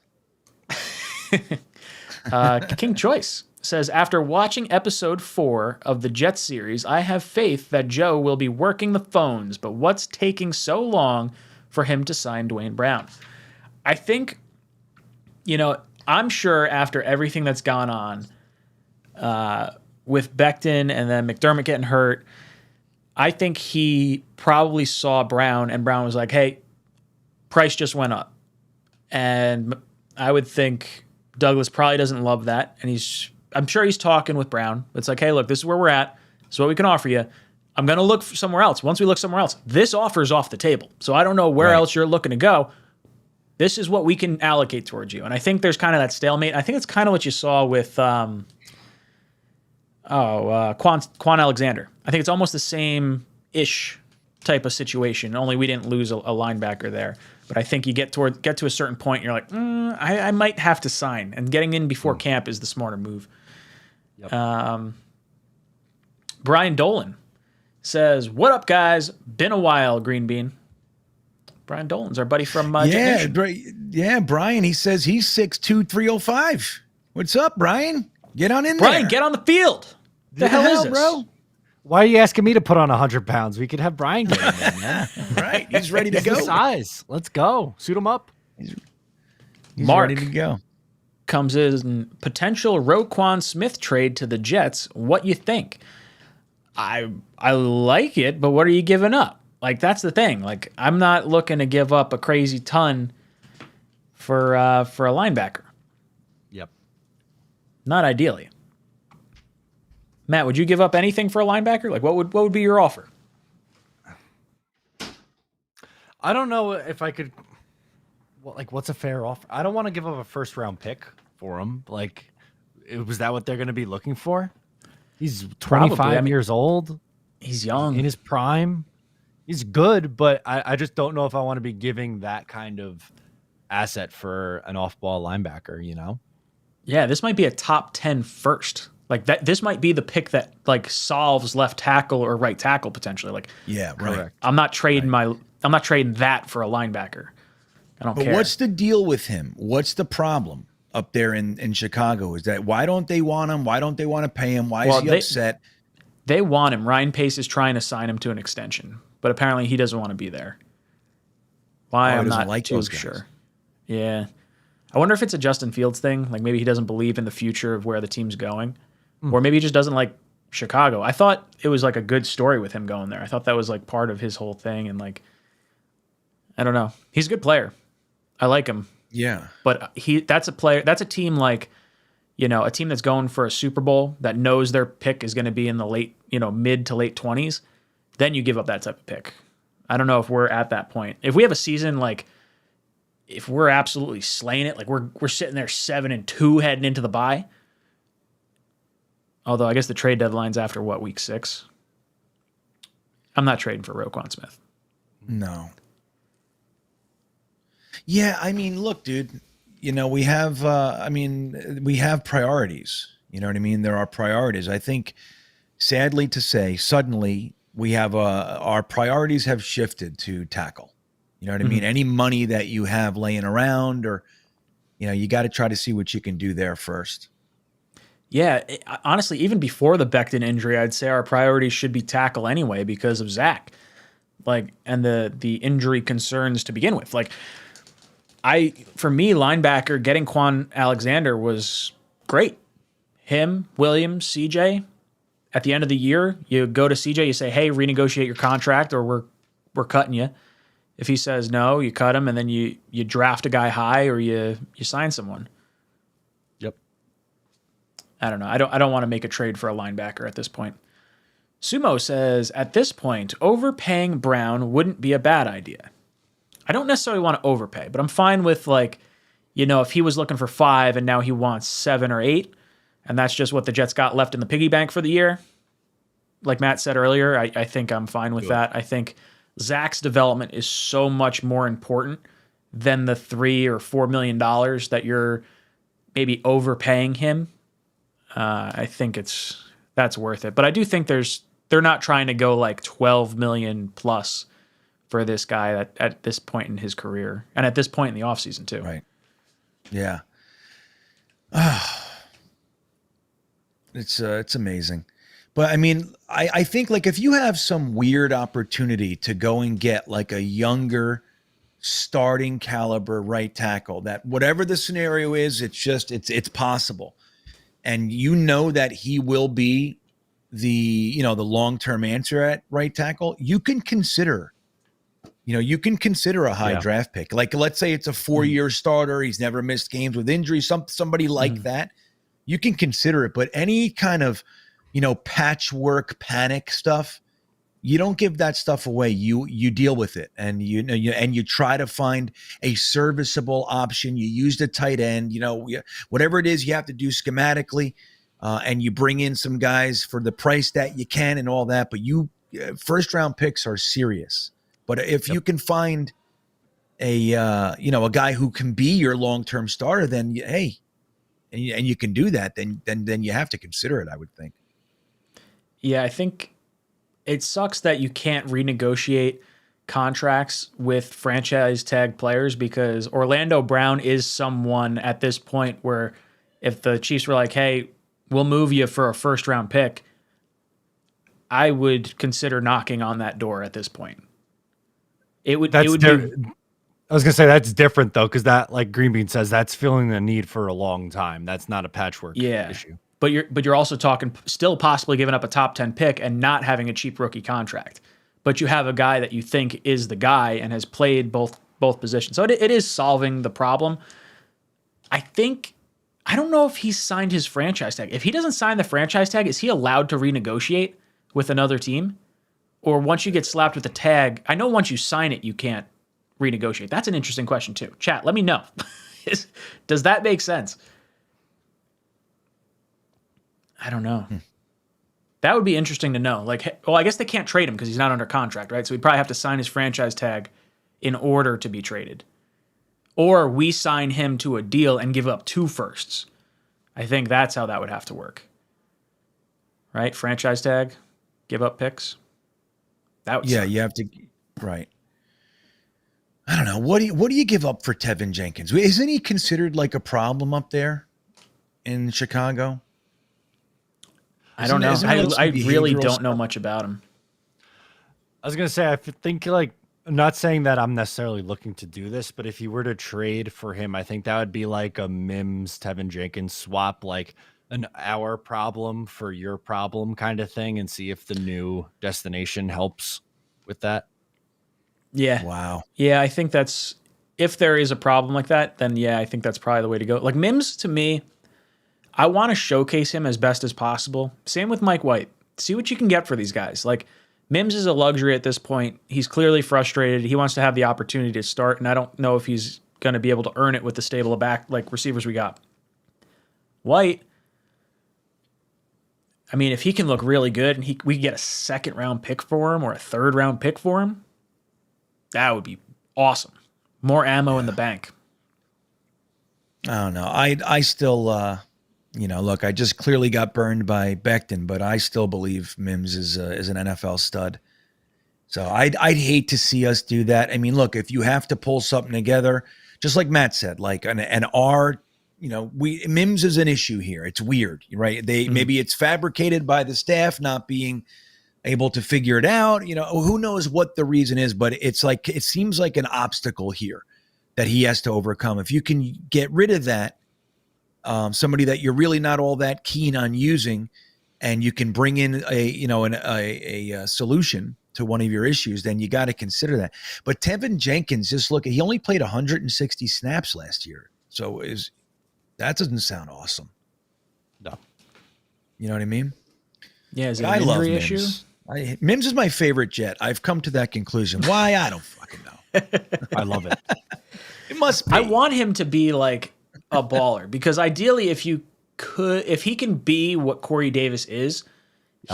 King Choice says, after watching episode 4 of the Jets series, I have faith that Joe will be working the phones, but what's taking so long for him to sign Dwayne Brown? I think, I'm sure after everything that's gone on with Becton and then McDermott getting hurt, I think he probably saw Brown and Brown was like, hey, price just went up. And I would think Douglas probably doesn't love that. And I'm sure he's talking with Brown. It's like, hey, look, this is where we're at. This is what we can offer you. I'm going to look somewhere else. Once we look somewhere else, this offer's off the table. So I don't know where else you're looking to go. This is what we can allocate towards you. And I think there's kind of that stalemate. I think it's kind of what you saw with Quan Alexander. I think it's almost the same-ish type of situation, only we didn't lose a linebacker there. But I think you get to a certain point, and you're like, I might have to sign. And getting in before camp is the smarter move. Yep. Brian Dolan says, what up, guys? Been a while, Green Bean. Brian Dolan's our buddy from Jet Nation.
Yeah, Brian, he says he's 6'2", 305. What's up, Brian? Get on in there.
Brian, get on the field. The hell is this?
Bro? Why are you asking me to put on 100 pounds? We could have Brian get in there, man.
Right, he's ready to go.
Size. Let's go. Suit him up.
He's
Mark
ready to go.
Comes in potential Roquan Smith trade to the Jets. What you think? I like it, but what are you giving up? Like, that's the thing. Like, I'm not looking to give up a crazy ton for a linebacker.
Yep.
Not ideally. Matt, would you give up anything for a linebacker? Like, what would be your offer?
I don't know if I could. What's a fair offer? I don't want to give up a first-round pick for him. Like, was that what they're going to be looking for? He's 25 years old.
He's young.
In his prime. He's good, but I just don't know if I want to be giving that kind of asset for an off-ball linebacker,
Yeah, this might be a top 10 first. Like, that. This might be the pick that, like, solves left tackle or right tackle potentially. Like,
yeah, right.
Correct.
I'm not trading that for a linebacker. I don't care.
But what's the deal with him? What's the problem up there in Chicago? Is that why don't they want him? Why don't they want to pay him? Why is he upset?
They want him. Ryan Pace is trying to sign him to an extension, but apparently he doesn't want to be there. Why? I'm not too sure. Yeah. I wonder if it's a Justin Fields thing. Like, maybe he doesn't believe in the future of where the team's going. Or maybe he just doesn't like Chicago. I thought it was like a good story with him going there. I thought that was like part of his whole thing. And like, I don't know. He's a good player. I like him.
Yeah.
But that's a team like, a team that's going for a Super Bowl that knows their pick is going to be in the late, mid to late 20s. Then you give up that type of pick. I don't know if we're at that point. If we have a season like, if we're absolutely slaying it, like we're sitting there 7-2 heading into the bye. Although I guess the trade deadline's after week 6. I'm not trading for Roquan Smith.
No. Yeah, I mean, look, dude. We have we have priorities. You know what I mean? There are priorities. I think, sadly to say, suddenly we have our priorities have shifted to tackle. You know what I mean? Any money that you have laying around, or you got to try to see what you can do there first.
Yeah, honestly, even before the Becton injury, I'd say our priorities should be tackle anyway because of Zach, and the injury concerns to begin with. For me, linebacker, getting Quan Alexander was great. Him, Williams, CJ. At the end of the year, you go to CJ, you say, hey, renegotiate your contract or we're cutting you. If he says no, you cut him, and then you draft a guy high or you sign someone.
Yep.
I don't know. I don't want to make a trade for a linebacker at this point. Sumo says, at this point, overpaying Brown wouldn't be a bad idea. I don't necessarily want to overpay, but I'm fine with if he was looking for 5 and now he wants 7 or 8, and that's just what the Jets got left in the piggy bank for the year. Like Matt said earlier, I think I'm fine with that. I think Zach's development is so much more important than the $3 or $4 million that you're maybe overpaying him, I think that's worth it. But I do think they're not trying to go like 12 million plus for this guy at this point in his career and at this point in the offseason too.
Right. Yeah. It's amazing. But I mean, I think like if you have some weird opportunity to go and get like a younger starting caliber right tackle, that whatever the scenario is, it's possible. And you know that he will be the long-term answer at right tackle, you can consider a high draft pick. Like let's say it's a 4-year starter, he's never missed games with injury, somebody like that. You can consider it, but any kind of, patchwork panic stuff, you don't give that stuff away. You deal with it, and you try to find a serviceable option. You use the tight end, whatever it is you have to do schematically, and you bring in some guys for the price that you can and all that. But first round picks are serious. But if you can find a guy who can be your long term starter, then hey, and you can do that, then you have to consider it, I would think.
Yeah, I think it sucks that you can't renegotiate contracts with franchise tag players, because Orlando Brown is someone at this point where if the Chiefs were like, hey, we'll move you for a first round pick, I would consider knocking on that door at this point. I was
gonna say that's different though, because that, like Green Bean says, that's feeling the need for a long time. That's not a patchwork issue.
But you're also talking still possibly giving up a top 10 pick and not having a cheap rookie contract. But you have a guy that you think is the guy and has played both positions. So it is solving the problem. I don't know if he's signed his franchise tag. If he doesn't sign the franchise tag, is he allowed to renegotiate with another team? Or once you get slapped with the tag, I know once you sign it, you can't renegotiate. That's an interesting question too. Chat, let me know. Does that make sense? I don't know. That would be interesting to know. Like, well, I guess they can't trade him because he's not under contract, right? So he'd probably have to sign his franchise tag in order to be traded. Or we sign him to a deal and give up 2 firsts. I think that's how that would have to work. Right? Franchise tag, give up picks. That would suck.
You have to, right. I don't know. What do you give up for Tevin Jenkins? Isn't he considered like a problem up there in Chicago?
I don't know. I really don't know much about him.
I was going to say, I think, like, I'm not saying that I'm necessarily looking to do this, but if you were to trade for him, I think that would be like a Mims, Tevin Jenkins swap, like our problem for your problem kind of thing, and see if the new destination helps with that.
Yeah.
Wow.
Yeah, I think if there is a problem like that, then yeah, I think that's probably the way to go. Like Mims, to me, I want to showcase him as best as possible. Same with Mike White. See what you can get for these guys. Like Mims is a luxury at this point. He's clearly frustrated. He wants to have the opportunity to start, and I don't know if he's going to be able to earn it with the stable of back like receivers we got. White, I mean, if he can look really good and we get a 2nd round pick for him or a 3rd round pick for him, that would be awesome. More ammo in the bank.
I don't know. I still, look, I just clearly got burned by Becton, but I still believe Mims is an NFL stud. So I'd hate to see us do that. I mean, look, if you have to pull something together, just like Matt said, like Mims is an issue here. It's weird, right? Maybe it's fabricated by the staff not being able to figure it out. Who knows what the reason is, but it seems like an obstacle here that he has to overcome. If you can get rid of that, somebody that you're really not all that keen on using, and you can bring in a solution to one of your issues, then you got to consider that. But Tevin Jenkins, he only played 160 snaps last year. So that doesn't sound awesome.
No.
You know what I mean?
Yeah, is it an injury issue?
Mims is my favorite Jet. I've come to that conclusion. Why? I don't fucking know.
I love it.
It must be.
I want him to be like a baller, because ideally if he can be what Corey Davis is,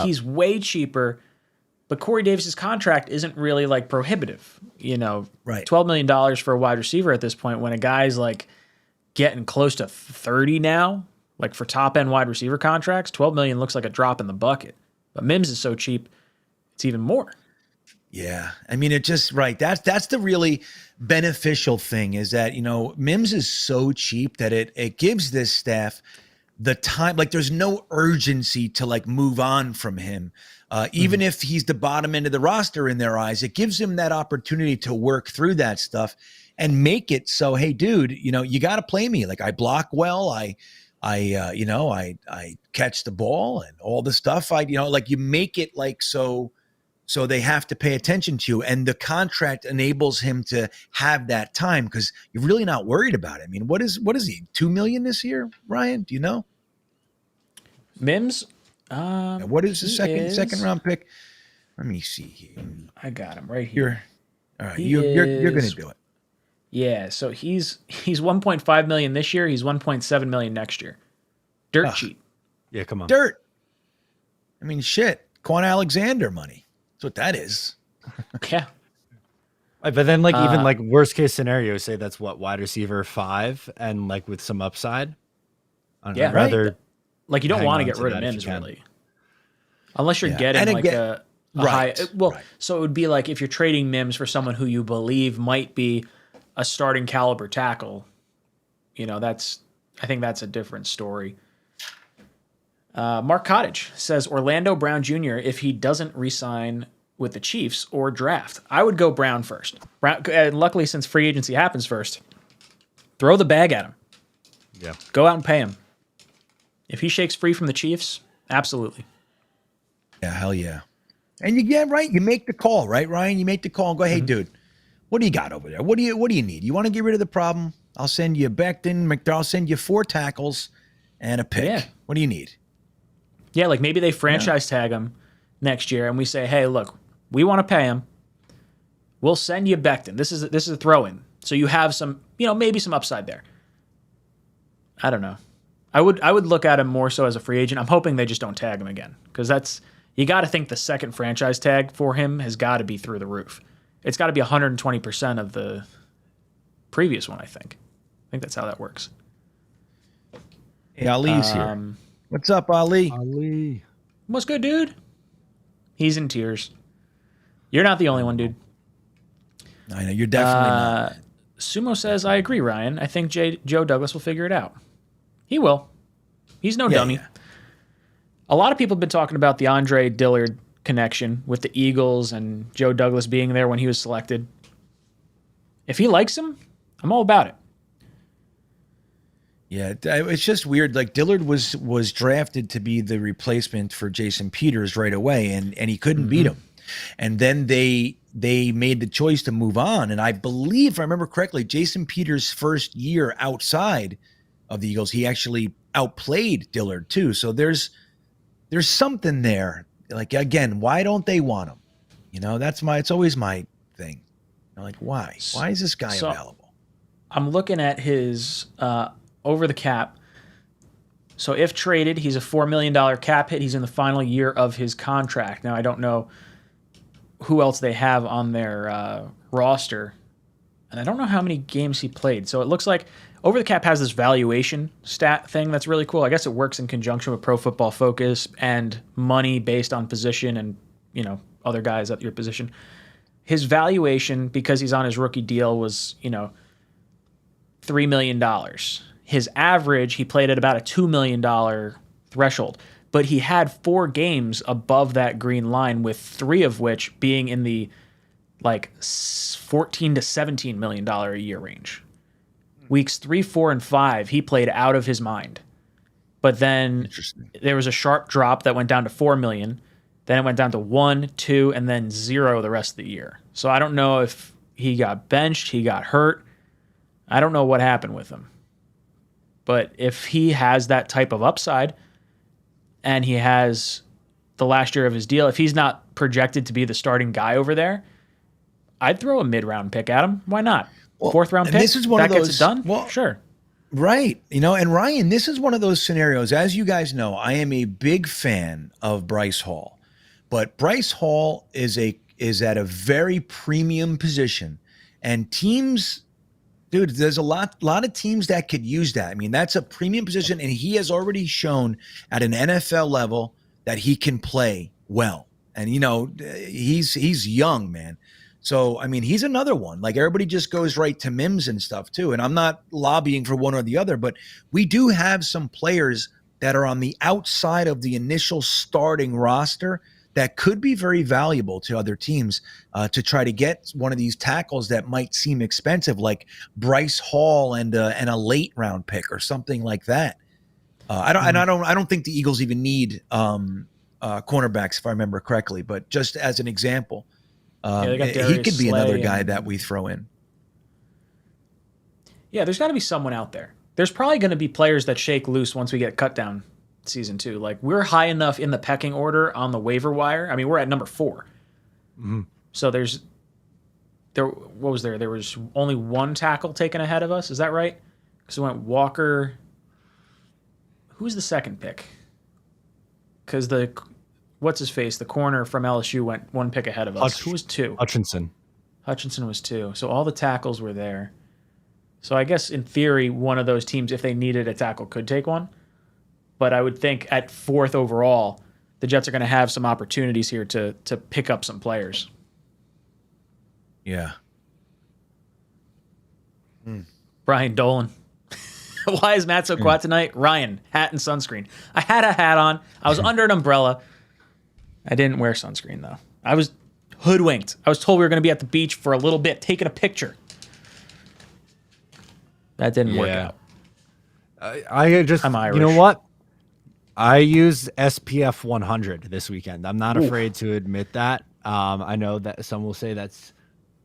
he's way cheaper, but Corey Davis's contract isn't really like prohibitive,
right.
$12 million for a wide receiver at this point, when a guy's like getting close to 30 now. Like for top end wide receiver contracts, 12 million looks like a drop in the bucket. But Mims is so cheap, it's even more.
Yeah. I mean, it just, right. That's the really beneficial thing is that, Mims is so cheap that it gives this staff the time, like there's no urgency to like move on from him. Even if he's the bottom end of the roster in their eyes, it gives him that opportunity to work through that stuff and make it so, hey, dude, you got to play me. Like I block well. I catch the ball and all the stuff. Like you make it like so they have to pay attention to you, and the contract enables him to have that time because you're really not worried about it. I mean, what is he? $2 million this year, Ryan? Do you know?
Mims.
What is the second round pick? Let me see here.
I got him right here.
All right, you're gonna do it.
Yeah, so he's 1.5 million this year. He's 1.7 million next year. Dirt cheap.
Yeah, come on.
Dirt. I mean, shit. Quan Alexander money. That's what that is.
Yeah.
Right, but then even like worst case scenario, say that's what, wide receiver 5 and like with some upside. I don't know, rather
like you don't want to get rid of Mims really. Unless you're getting like a high. Well, so it would be like if you're trading Mims for someone who you believe might be a starting caliber tackle, I think that's a different story. Mark Cottage says Orlando Brown Jr. if he doesn't re-sign with the Chiefs or draft. I would go Brown first. Luckily, since free agency happens first, throw the bag at him.
Yeah.
Go out and pay him. If he shakes free from the Chiefs, absolutely.
Yeah, hell yeah. And you make the call, right, Ryan? You make the call and go, hey, dude, what do you got over there? What do you need? You want to get rid of the problem? I'll send you Becton, McDowell. I'll send you 4 tackles and a pick. Yeah. What do you need?
Yeah, like maybe they franchise tag him next year, and we say, hey, look, we want to pay him. We'll send you Becton. This is a throw-in, so you have some, maybe some upside there. I don't know. I would look at him more so as a free agent. I'm hoping they just don't tag him again because you got to think the second franchise tag for him has got to be through the roof. It's got to be 120% of the previous one, I think. I think that's how that works.
Hey, Ali's here. What's up, Ali?
Ali.
What's good, dude? He's in tears. You're not the only one, dude.
I know, you're definitely not.
Sumo says, I agree, Ryan. I think Joe Douglas will figure it out. He will. He's no dummy. Yeah. A lot of people have been talking about the Andre Dillard connection with the Eagles and Joe Douglas being there when he was selected. If he likes him, I'm all about it.
Yeah, it's just weird. Like Dillard was drafted to be the replacement for Jason Peters right away, and he couldn't beat him. And then they made the choice to move on. And I believe, if I remember correctly, Jason Peters' first year outside of the Eagles, he actually outplayed Dillard too. So there's something there. Like, again, why don't they want him? It's always my thing. Like, why? Why is this guy available?
I'm looking at his over the cap. So if traded, he's a $4 million cap hit. He's in the final year of his contract. Now, I don't know who else they have on their roster, and I don't know how many games he played. So it looks like over the cap has this valuation stat thing that's really cool. I guess it works in conjunction with Pro Football Focus and money based on position and, other guys at your position. His valuation, because he's on his rookie deal, was, $3 million. His average, he played at about a $2 million threshold. But he had 4 games above that green line, with 3 of which being in the like $14 to $17 million a year range. Weeks 3, 4, and 5, he played out of his mind. But then there was a sharp drop that went down to $4 million. Then it went down to 1, 2, and then 0 the rest of the year. So I don't know if he got benched, he got hurt. I don't know what happened with him. But if he has that type of upside, and he has the last year of his deal, if he's not projected to be the starting guy over there, I'd throw a mid-round pick at him. Why not? Well, 4th round pick.
This is one of those,
gets it done. Well, sure.
Right. And Ryan, this is one of those scenarios. As you guys know, I am a big fan of Bryce Hall. But Bryce Hall is at a very premium position, and teams Dude, there's a lot of teams that could use that. I mean, that's a premium position, and he has already shown at an NFL level that he can play well. And he's young, man. So I mean, he's another one. Like everybody just goes right to Mims and stuff too. And I'm not lobbying for one or the other, but we do have some players that are on the outside of the initial starting roster that could be very valuable to other teams to try to get one of these tackles that might seem expensive, like Bryce Hall and a late round pick or something like that. I don't think the Eagles even need cornerbacks, if I remember correctly. But just as an example, he could be another guy that we throw in.
Yeah, there's got to be someone out there. There's probably going to be players that shake loose once we get cut down season 2. Like we're high enough in the pecking order on the waiver wire. I mean, we're at number 4.
Mm-hmm.
So what was there? There was only one tackle taken ahead of us. Is that right? Because we went Walker. Who's the second pick? Because what's his face? The corner from LSU went one pick ahead of us. Who was 2?
Hutchinson.
Hutchinson was 2. So all the tackles were there. So I guess in theory, one of those teams, if they needed a tackle, could take one. But I would think at 4th overall, the Jets are going to have some opportunities here to pick up some players.
Yeah.
Brian Dolan. Why is Matt so quiet tonight? Ryan, hat and sunscreen. I had a hat on. I was under an umbrella. I didn't wear sunscreen, though. I was hoodwinked. I was told we were going to be at the beach for a little bit, taking a picture. That didn't work out.
I'm Irish. You know what? I use SPF 100 this weekend. I'm not afraid to admit that. I know that some will say that's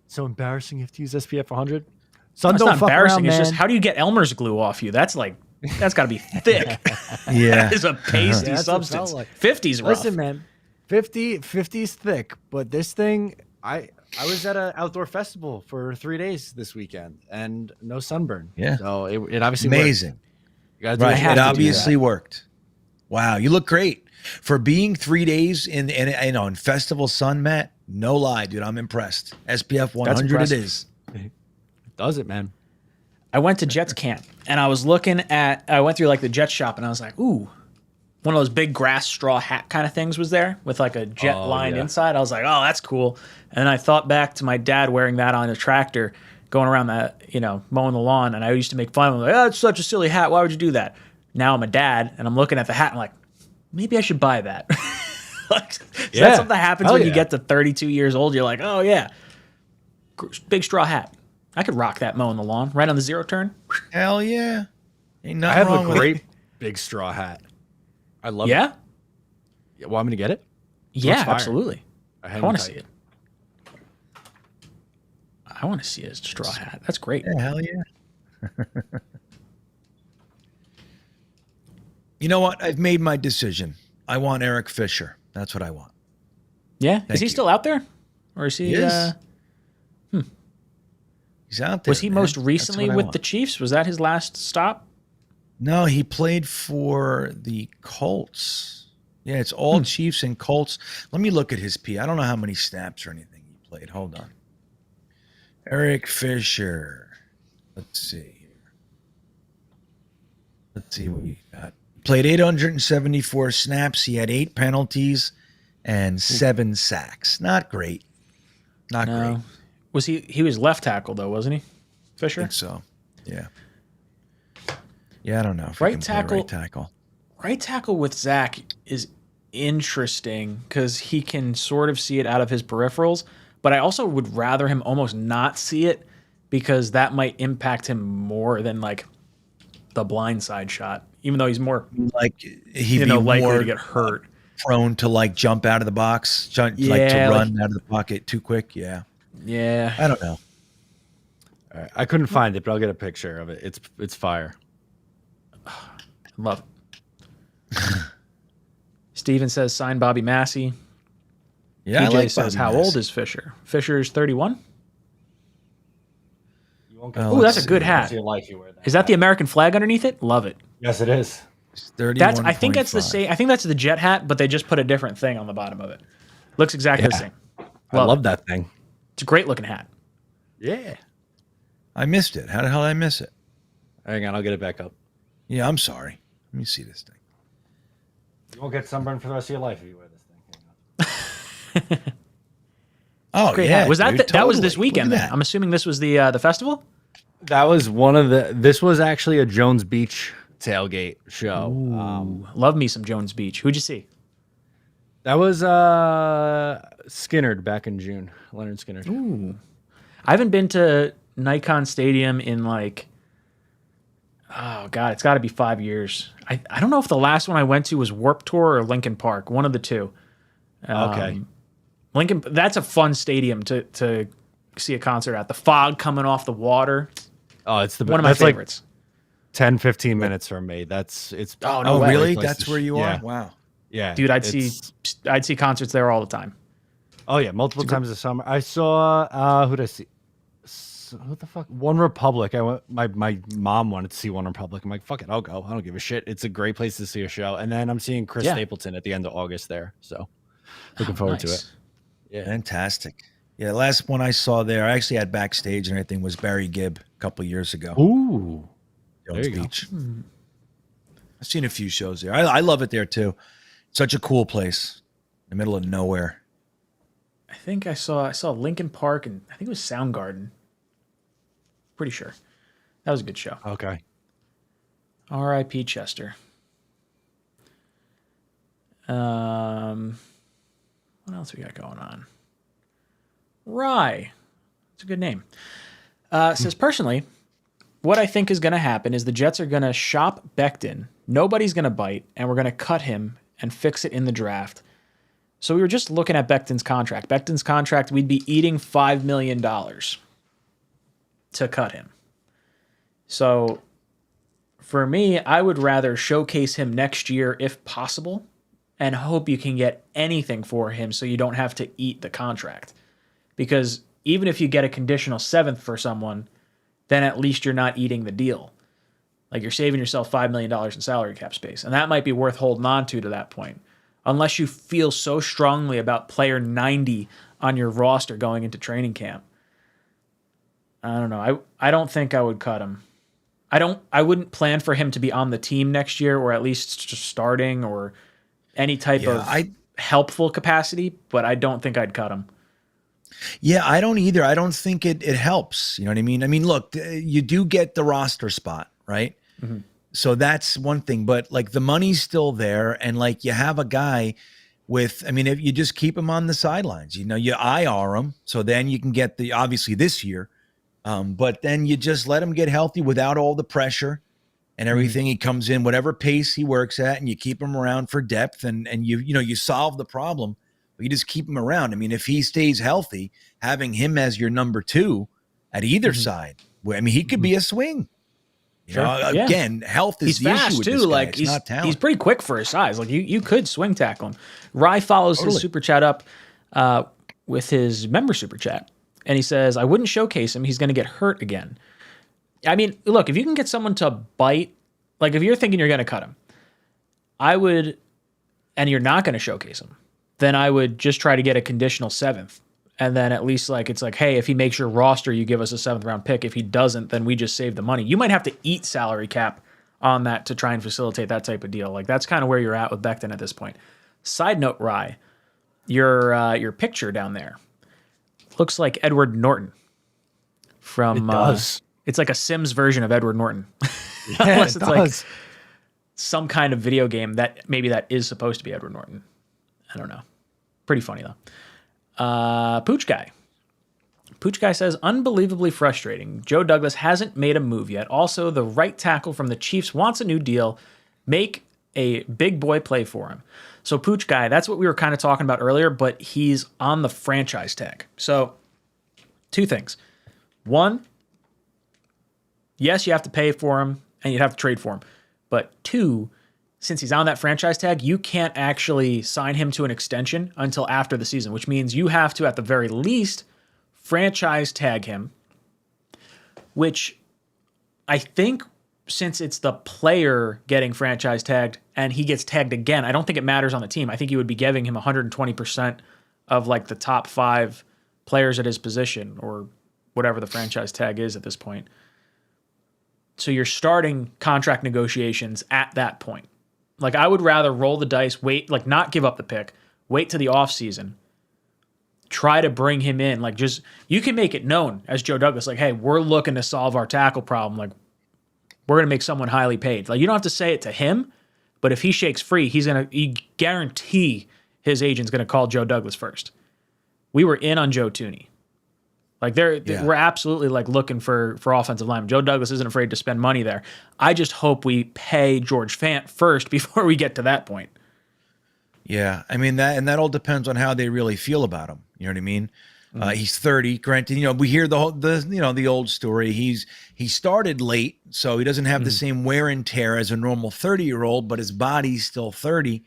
so embarrassing. You have to use SPF 100.
It's not embarrassing. It's just, how do you get Elmer's glue off you? That's got to be thick.
Yeah.
That is a pasty substance. Like. 50's rough.
Listen, man, 50's thick, but this thing, I was at an outdoor festival for 3 days this weekend and no sunburn.
Yeah.
So it obviously
amazing.
Worked.
It obviously worked. Wow, you look great for being 3 days in festival sun, Matt. No lie, dude, I'm impressed. SPF 100 it is.
Does it, man?
I went to Jets camp and I went through like the Jets shop and I was like, ooh, one of those big grass straw hat kind of things was there with like a jet line inside. I was like, oh, that's cool. And then I thought back to my dad wearing that on a tractor going around that, mowing the lawn. And I used to make fun of him. Like, oh, it's such a silly hat. Why would you do that? Now I'm a dad and I'm looking at the hat and I'm like, maybe I should buy that. That's something that happens when you get to 32 years old. You're like, oh yeah, big straw hat. I could rock that mowing the lawn right on the zero turn.
Hell yeah. Ain't nothing
I have
wrong
a
with
great
it.
big straw hat. I love it.
Yeah?
You want me to get it?
Yeah, absolutely. I want to see
it.
I want to see a straw hat. That's great.
Yeah, hell yeah. You know what? I've made my decision. I want Eric Fisher. That's what I want.
Yeah? Is he still out there? Or is he?
He is. He's out there.
Was he most recently with the Chiefs? Was that his last stop?
No, he played for the Colts. Yeah, it's all Chiefs and Colts. Let me look at his P. I don't know how many snaps or anything he played. Hold on. Eric Fisher. Let's see here. Let's see what he got. Played 874 snaps. He had 8 penalties and 7 sacks. Not great. Not great.
Was he was left tackle though, wasn't he? Fisher?
I think so. Yeah. Yeah, I don't know. If
Right
he can play right tackle.
Right tackle with Zach is interesting because he can sort of see it out of his peripherals, but I also would rather him almost not see it because that might impact him more than like the blindside shot, even though he's more
like he'd be
likely
more
to get hurt.
Prone to like jump out of the box, like to run out of the pocket too quick. Yeah.
Yeah.
I don't know.
All right. I couldn't find it, but I'll get a picture of it. It's fire.
Love it. Steven says sign Bobby Massey.
Yeah,
TJ says how old is Fisher? Fisher's 31. Oh, that's a good hat. Is that the American flag underneath it? Love it.
Yes, it is.
I think that's the same. I think that's the Jet hat, but they just put a different thing on the bottom of it. Looks exactly the same.
I love that thing.
It's a great looking hat.
Yeah.
I missed it. How the hell did I miss it?
Hang on, I'll get it back up.
Yeah, I'm sorry. Let me see this thing.
You won't get sunburned for the rest of your life if you wear this thing. Hang on.
Oh,
Great
yeah.
hat. Was that
dude,
that was
totally.
this weekend?
Look at
Then
that.
I'm assuming this was the festival.
That was one of the. This was actually a Jones Beach tailgate show.
Love me some Jones Beach. Who'd you see?
That was Skinnerd back in June. Leonard Skinnerd.
Ooh. I haven't been to Nikon Stadium in like, oh God, it's got to be 5 years. I don't know if the last one I went to was Warped Tour or Lincoln Park, one of the two.
Okay.
Lincoln, that's a fun stadium to see a concert at. The fog coming off the water,
Oh, it's the
one of my
that's
favorites.
Like 10, 15 minutes from me. It's
Oh, no
Oh,
way.
really?
Place
That's
to
where you
yeah.
are? Wow.
Yeah,
Dude, I'd see concerts there all the time.
Oh yeah, multiple times this summer. I saw who did I see? Who the fuck? One Republic. I went. My mom wanted to see One Republic. I'm like, fuck it, I'll go. I don't give a shit. It's a great place to see a show. And then I'm seeing Chris Stapleton at the end of August there. So looking forward to it. Yeah,
Fantastic. Yeah, the last one I saw there, I actually had backstage and everything, was Barry Gibb a couple of years ago.
Ooh,
Jones
there you
Beach. I've seen a few shows there. I love it there too. Such a cool place in the middle of nowhere.
I think I saw Lincoln Park and I think it was Soundgarden. Pretty sure. That was a good show.
Okay.
R.I.P. Chester. What else we got going on? Rye. It's a good name. Says, personally, what I think is going to happen is the Jets are going to shop Becton. Nobody's going to bite, and we're going to cut him and fix it in the draft. So we were just looking at Becton's contract. Becton's contract, we'd be eating $5 million to cut him. So for me, I would rather showcase him next year if possible and hope you can get anything for him so you don't have to eat the contract. Because even if you get a conditional seventh for someone, then at least you're not eating the deal. Like you're saving yourself $5 million in salary cap space. And that might be worth holding on to that point. Unless you feel so strongly about player 90 on your roster going into training camp. I don't know. I don't think I would cut him. I wouldn't plan for him to be on the team next year or at least starting or any type of helpful capacity, but I don't think I'd cut him.
Yeah, I don't either. I don't think it helps. You know what I mean? I mean, look, you do get the roster spot, right? Mm-hmm. So that's one thing, but like the money's still there. And like you have a guy with, I mean, if you just keep him on the sidelines, you know, you IR him. So then you can get obviously this year, but then you just let him get healthy without all the pressure and everything. Mm-hmm. He comes in, whatever pace he works at, and you keep him around for depth and you solve the problem. You just keep him around. I mean, if he stays healthy, having him as your number two at either side, I mean, he could be a swing. You know, again, health is
he's
the
fast
issue with
too.
this guy.
Like
it's not talent.
He's pretty quick for his size. Like you could swing tackle him. Rye follows his super chat up with his member super chat, and he says, "I wouldn't showcase him. He's going to get hurt again." I mean, look, if you can get someone to bite, like if you're thinking you're going to cut him, I would, and you're not going to showcase him, then I would just try to get a conditional seventh. And then at least like, it's like, hey, if he makes your roster, you give us a 7th round pick. If he doesn't, then we just save the money. You might have to eat salary cap on that to try and facilitate that type of deal. Like that's kind of where you're at with Becton at this point. Side note, Rye, your picture down there looks like Edward Norton from,
it does.
It's like a Sims version of Edward Norton.
Yeah,
Unless
it
it's
does.
like some kind of video game that is supposed to be Edward Norton. I don't know. Pretty funny though. Pooch Guy says, unbelievably frustrating. Joe Douglas hasn't made a move yet. Also, the right tackle from the Chiefs wants a new deal. Make a big boy play for him. So Pooch Guy, that's what we were kind of talking about earlier, but he's on the franchise tag. So two things. One, yes, you have to pay for him and you'd have to trade for him. But two, since he's on that franchise tag, you can't actually sign him to an extension until after the season, which means you have to, at the very least, franchise tag him, which I think since it's the player getting franchise tagged and he gets tagged again, I don't think it matters on the team. I think you would be giving him 120% of like the top 5 players at his position or whatever the franchise tag is at this point. So you're starting contract negotiations at that point. Like, I would rather roll the dice, wait, like not give up the pick, wait to the offseason, try to bring him in. Like, just, you can make it known as Joe Douglas, like, hey, we're looking to solve our tackle problem. Like, we're going to make someone highly paid. Like, you don't have to say it to him, but if he shakes free, he guarantee his agent's going to call Joe Douglas first. We were in on Joe Thuney. Like, we're absolutely like looking for offensive linemen. Joe Douglas isn't afraid to spend money there. I just hope we pay George Fant first before we get to that point.
Yeah, I mean that all depends on how they really feel about him. You know what I mean? He's 30. Granted, we hear the old story. He started late, so he doesn't have the same wear and tear as a normal 30-year-old, but his body's still 30.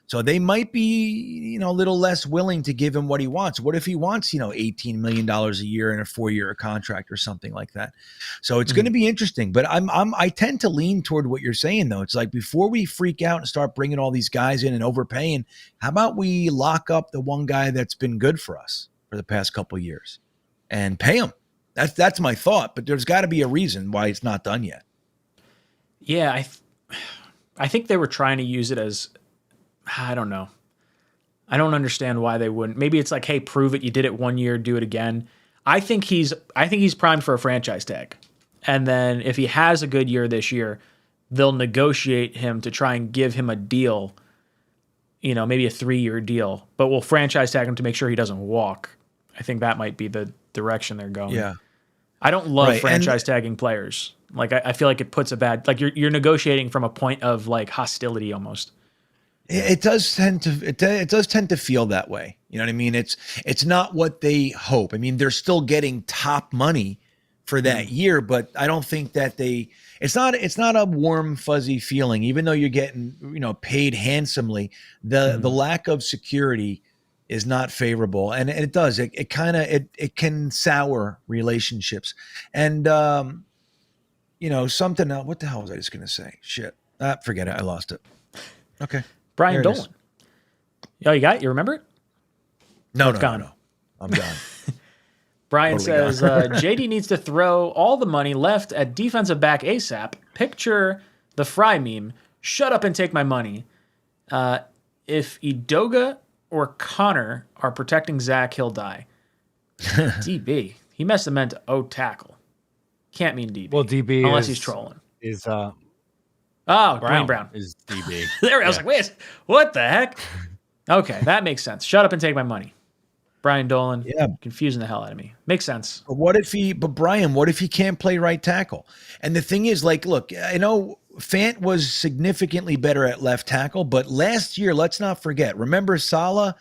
So they might be, a little less willing to give him what he wants. What if he wants, $18 million a year in a 4-year contract or something like that? So it's going to be interesting. But I tend to lean toward what you're saying, though. It's like, before we freak out and start bringing all these guys in and overpaying, how about we lock up the one guy that's been good for us for the past couple of years and pay him? That's my thought. But there's got to be a reason why it's not done yet.
Yeah, I think they were trying to use it as, I don't know. I don't understand why they wouldn't. Maybe it's like, hey, prove it. You did it 1 year, do it again. I think he's primed for a franchise tag. And then if he has a good year this year, they'll negotiate him to try and give him a deal, maybe a 3-year deal, but we'll franchise tag him to make sure he doesn't walk. I think that might be the direction they're going.
Yeah.
I don't love franchise tagging players. Like, I feel like it puts a bad, like you're negotiating from a point of like hostility almost.
It does tend to feel that way. You know what I mean? It's not what they hope. I mean, they're still getting top money for that year, but I don't think that it's not a warm, fuzzy feeling, even though you're getting, paid handsomely. The lack of security is not favorable. And it does, it can sour relationships. And, something else, what the hell was I just going to say? Shit. Forget it. I lost it. Okay.
Brian Dolan. Oh, you got it? You remember it?
No,
it's gone.
No. I'm gone.
Brian says, JD needs to throw all the money left at defensive back ASAP. Picture the Fry meme. Shut up and take my money. If 𝐒𝐫𝐞𝐞 or Connor are protecting Zach, he'll die. DB. He must have meant O tackle. Can't mean DB.
Well, DB
unless he's trolling.
Dwayne
Brown
is DB.
I was like, wait, what the heck? Okay, that makes sense. Shut up and take my money. Brian Dolan, confusing the hell out of me. Makes sense.
But Brian, what if he can't play right tackle? And the thing is, like, look, I know Fant was significantly better at left tackle, but last year, let's not forget, remember Saleh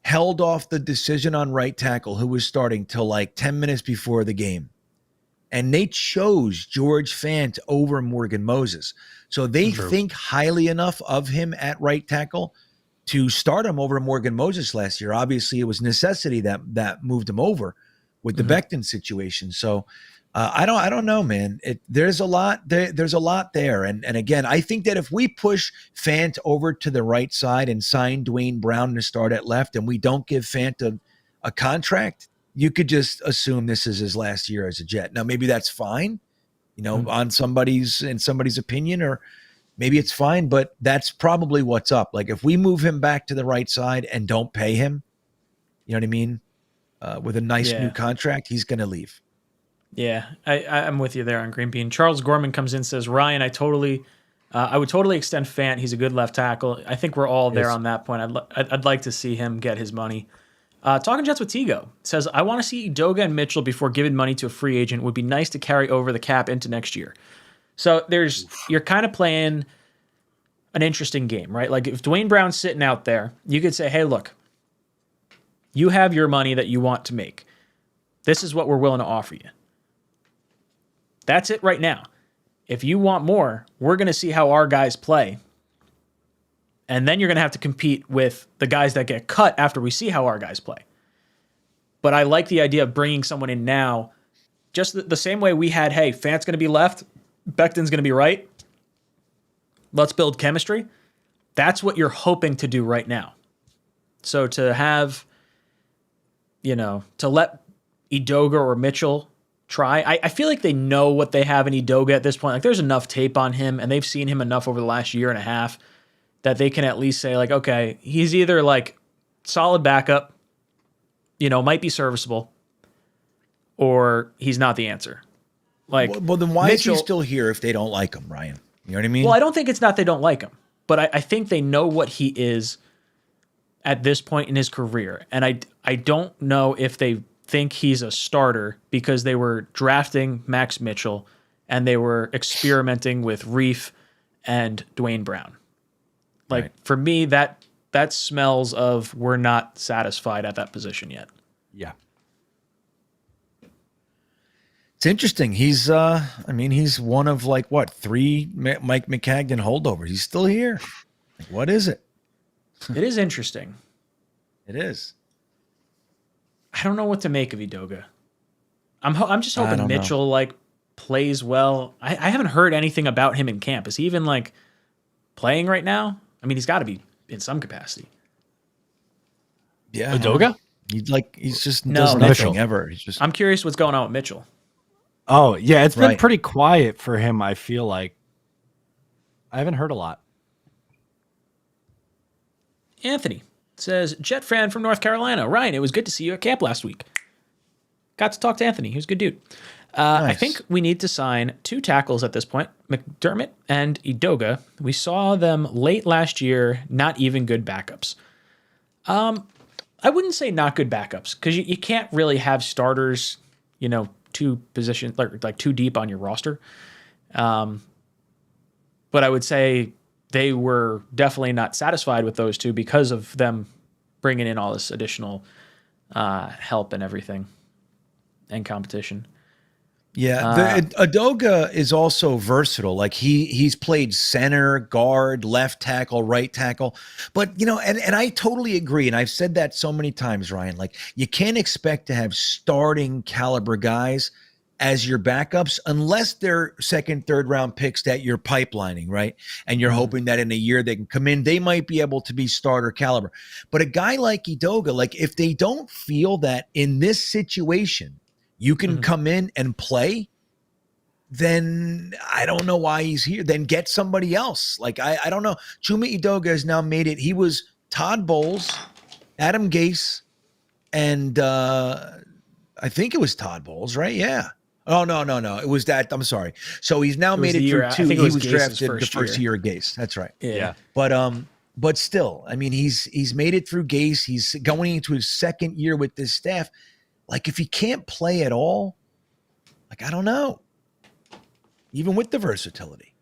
held off the decision on right tackle, who was starting till like 10 minutes before the game. And they chose George Fant over Morgan Moses. So they think highly enough of him at right tackle to start him over Morgan Moses last year. Obviously, it was necessity that moved him over with the Becton situation. So I don't know, man. There's a lot there. And again, I think that if we push Fant over to the right side and sign Dwayne Brown to start at left, and we don't give Fant a contract, you could just assume this is his last year as a Jet. Now, maybe that's fine, in somebody's opinion, or maybe it's fine, but that's probably what's up. Like, if we move him back to the right side and don't pay him, you know what I mean? With a nice new contract, he's going to leave.
Yeah, I'm with you there on Green Bean. Charles Gorman comes in and says, Ryan, I would totally extend Fant. He's a good left tackle. I think we're all there on that point. I'd like to see him get his money. Talking Jets with Tigo says, I want to see 𝐒𝐫𝐞𝐞 and Mitchell before giving money to a free agent. Would be nice to carry over the cap into next year. So you're kind of playing an interesting game, right? Like, if Dwayne Brown's sitting out there, you could say, hey, look, you have your money that you want to make. This is what we're willing to offer you. That's it right now. If you want more, we're going to see how our guys play. And then you're going to have to compete with the guys that get cut after we see how our guys play. But I like the idea of bringing someone in now, just the same way we had, hey, Fant's going to be left, Becton's going to be right. Let's build chemistry. That's what you're hoping to do right now. So to have, to let Edoga or Mitchell try. I feel like they know what they have in Edoga at this point. Like there's enough tape on him and they've seen him enough over the last year and a half that they can at least say like, okay, he's either like solid backup, might be serviceable, or he's not the answer. Like,
well then why
Mitchell,
is he still here if they don't like him, Ryan? You know what I mean?
Well, I don't think it's not they don't like him, but I think they know what he is at this point in his career. And I don't know if they think he's a starter because they were drafting Max Mitchell and they were experimenting with Reef and Dwayne Brown. Like
Right.
for me, that smells of we're not satisfied at that position yet.
Yeah.
It's interesting. He's he's one of like what, 3 Mike McCagnon holdovers. He's still here. Like, what is it?
It is interesting.
It is.
I don't know what to make of Edoga. I'm just
I
hoping
don't know.
Mitchell like plays well. I haven't heard anything about him in camp. Is he even like playing right now? I mean, he's got to be in some capacity.
Yeah. I don't
Edoga?
know. He's just
No,
does
Mitchell.
nothing ever. He's just
I'm curious what's going on with Mitchell.
Oh, yeah, it's been
Right.
pretty quiet for him, I feel like. I haven't heard a lot.
Anthony says, Jet fan from North Carolina. Ryan, it was good to see you at camp last week. Got to talk to Anthony. He was a good dude. I
Nice.
think we need to sign 2 tackles at this point, McDermott and Edoga. We saw them late last year, not even good backups. I wouldn't say not good backups because you can't really have starters, 2 positions, like 2 deep on your roster. But I would say they were definitely not satisfied with those 2 because of them bringing in all this additional help and everything and competition.
Yeah, Edoga is also versatile. Like he's played center, guard, left tackle, right tackle. But and I totally agree. And I've said that so many times, Ryan. Like you can't expect to have starting caliber guys as your backups unless they're 2nd, 3rd round picks that you're pipelining, right? And you're hoping that in a year they can come in, they might be able to be starter caliber. But a guy like Edoga, like if they don't feel that in this situation you can come in and play, then I don't know why he's here. Then get somebody else. Like, I don't know. Chuma Edoga has now made it. He was Todd Bowles, Adam Gase, and I think it was Todd Bowles, right? Yeah. Oh, no. It was that. I'm sorry. So he's now made
the
it
year-
through
I
2.
think it
He
was
was
Gase's
drafted the
first
first
year.
year of Gase. That's right.
Yeah.
But still, I mean, he's made it through Gase. He's going into his 2nd year with this staff. Like, if he can't play at all, like, I don't know. Even with the versatility.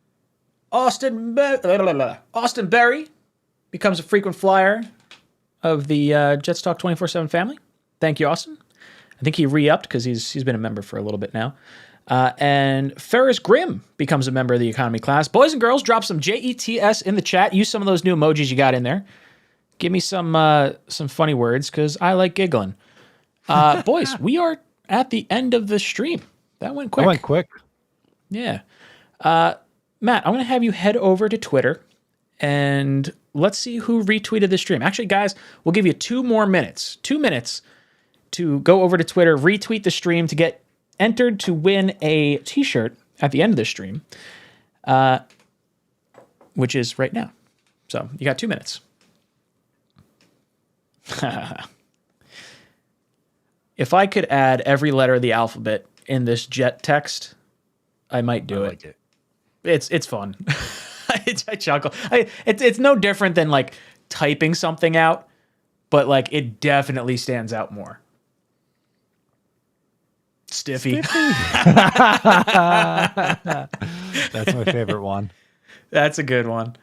Austin Berry becomes a frequent flyer of the Jets Talk 24/7 family. Thank you, Austin. I think he re-upped because he's been a member for a little bit now. And Ferris Grimm becomes a member of the economy class. Boys and girls, drop some JETS in the chat. Use some of those new emojis you got in there. Give me some funny words because I like giggling. Boys, we are at the end of the stream. That went quick.
That went quick.
Yeah. Matt, I'm going to have you head over to Twitter and let's see who retweeted the stream. Actually, guys, we'll give you 2 more minutes. 2 minutes to go over to Twitter, retweet the stream to get entered to win a t-shirt at the end of the stream, which is right now. So you got 2 minutes. If I could add every letter of the alphabet in this Jet text, I might do
I
it.
like it.
It's fun. I chuckle. It's no different than like typing something out, but like it definitely stands out more. Stiffy.
That's my favorite one.
That's a good one.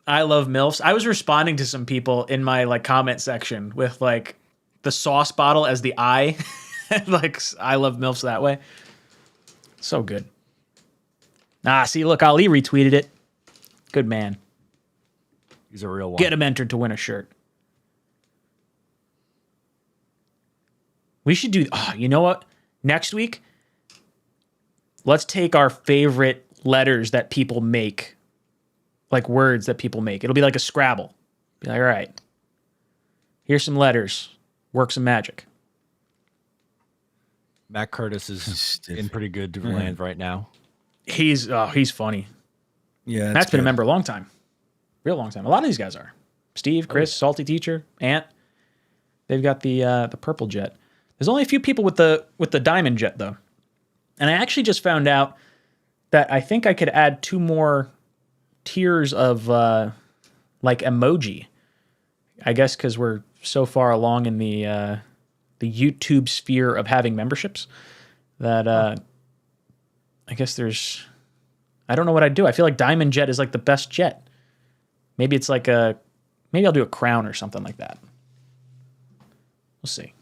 I love MILFs. I was responding to some people in my like comment section with like the sauce bottle as the eye. Like I love MILFs that way. So good. See, look, Ali retweeted it. Good man.
He's a real one.
Get him entered to win a shirt. We should do, you know what? Next week, let's take our favorite letters that people make, like words that people make. It'll be like a Scrabble. Be like, all right, here's some letters. Work some magic.
Matt Curtis is in pretty good land right now.
He's funny.
Yeah,
Matt's been a member a long time. Real long time. A lot of these guys are. Steve, Chris, Salty Teacher, Ant. They've got the purple jet. There's only a few people with the diamond jet though. And I actually just found out that I think I could add 2 more tiers of like emoji. I guess because we're so far along in the YouTube sphere of having memberships that I guess there's. I don't know what I'd do. I feel like Diamond Jet is like the best jet. Maybe it's like maybe I'll do a crown or something like that. We'll see.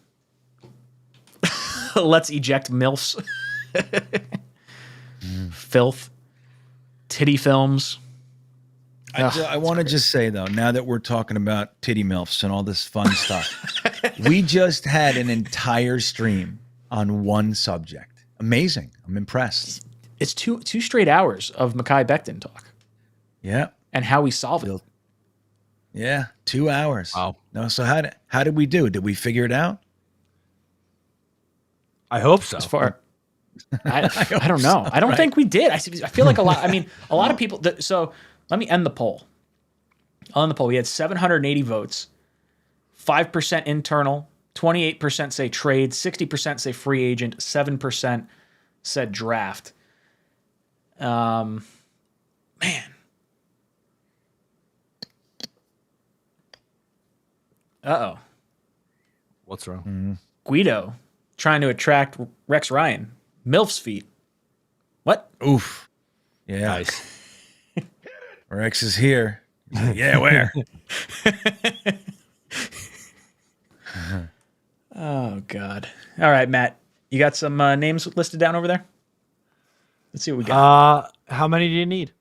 Let's eject MILFs. Filth. Titty films.
I want to just say, though, now that we're talking about titty MILFs and all this fun stuff, we just had an entire stream on one subject. Amazing. I'm impressed.
It's two straight hours of Mekhi Becton talk.
Yeah.
And how we solve it.
Yeah. 2 hours.
Wow.
No, so how did we do? Did we figure it out?
I hope so.
As far, I don't know. I don't think we did. I feel like a lot of people. So let me end the poll. On the poll, we had 780 votes, 5% internal, 28% say trade, 60% say free agent, 7% said draft. Man. Uh-oh.
What's wrong?
Mm-hmm.
Guido trying to attract Rex Ryan. MILF's feet. What?
Oof. Yeah.
Nice.
Rex is here. He's like, yeah, where?
Oh, God. All right, Matt. You got some names listed down over there? Let's see what we got.
How many do you need?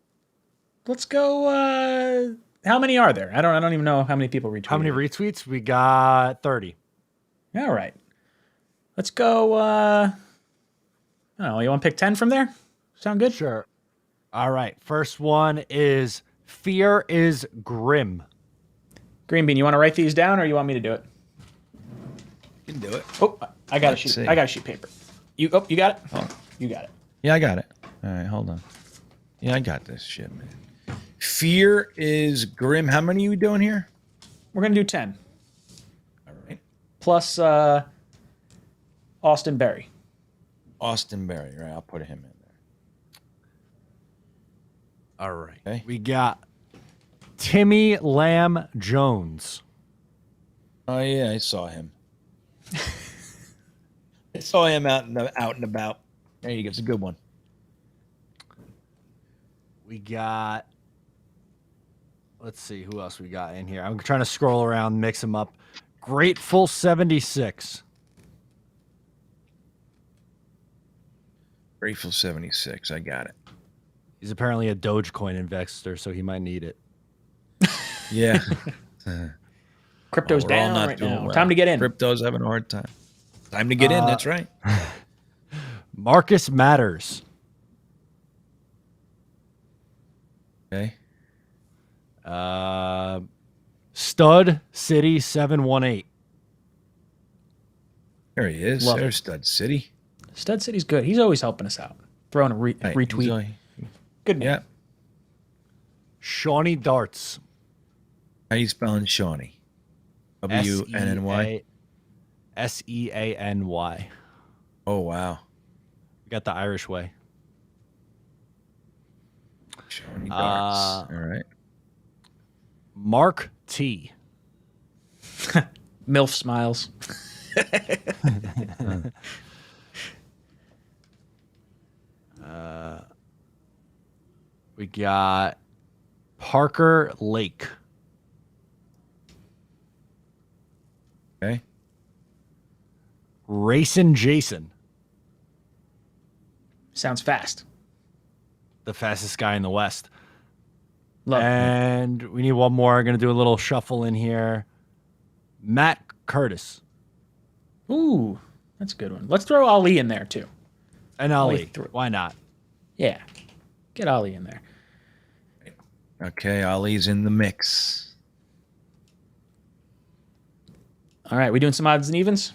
Let's go. How many are there? I don't even know how many people retweeted.
How many retweets? We got 30.
All right. Let's go. I don't know. You want to pick 10 from there? Sound good?
Sure. All right. First one is Fear is Grim.
Green Bean, you want to write these down or you want me to do it?
You can do it.
Oh, I got a sheet. I got a sheet paper. You got it?
Oh.
You got it.
Yeah, I got it. All right, hold on. Yeah, I got this shit, man. Fear is Grim. How many are you doing here?
We're going to do 10.
All right.
Plus Austin Berry.
Austin Berry. Right, I'll put him in there.
All right.
Okay.
We got Timmy Lamb Jones.
Oh, yeah, I saw him. I saw him out and about. There you go. It's a good one.
We got, let's see who else we got in here. I'm trying to scroll around, mix them up. Grateful 76.
Grateful 76. I got it.
He's apparently a Dogecoin investor, so he might need it.
Yeah.
Crypto's
We're all
down
not
right
doing
now.
well.
Time to get in.
Crypto's having a hard time. Time to get in. That's right.
Marcus Matters.
Okay.
Stud City 718.
There he is.
Love
There's
it.
Stud City.
Stud City's good. He's always helping us out. Throwing a
Right,
retweet. Good name.
Yeah.
Shawnee Darts.
How you spelling Shawnee? W-N-N-Y?
Seany.
Oh, wow.
We got the Irish way.
Shawnee Darts. All right.
Mark T.
MILF smiles.
We got Parker Lake.
Okay.
Racing Jason.
Sounds fast.
The fastest guy in the West.
Love it.
And we need one more. I'm going to do a little shuffle in here. Matt Curtis.
Ooh, that's a good one. Let's throw Ali in there too.
And Ali.
through it.
Why not?
Yeah. Get Ali in there.
Okay, Ali's in the mix.
All right, we doing some odds and evens?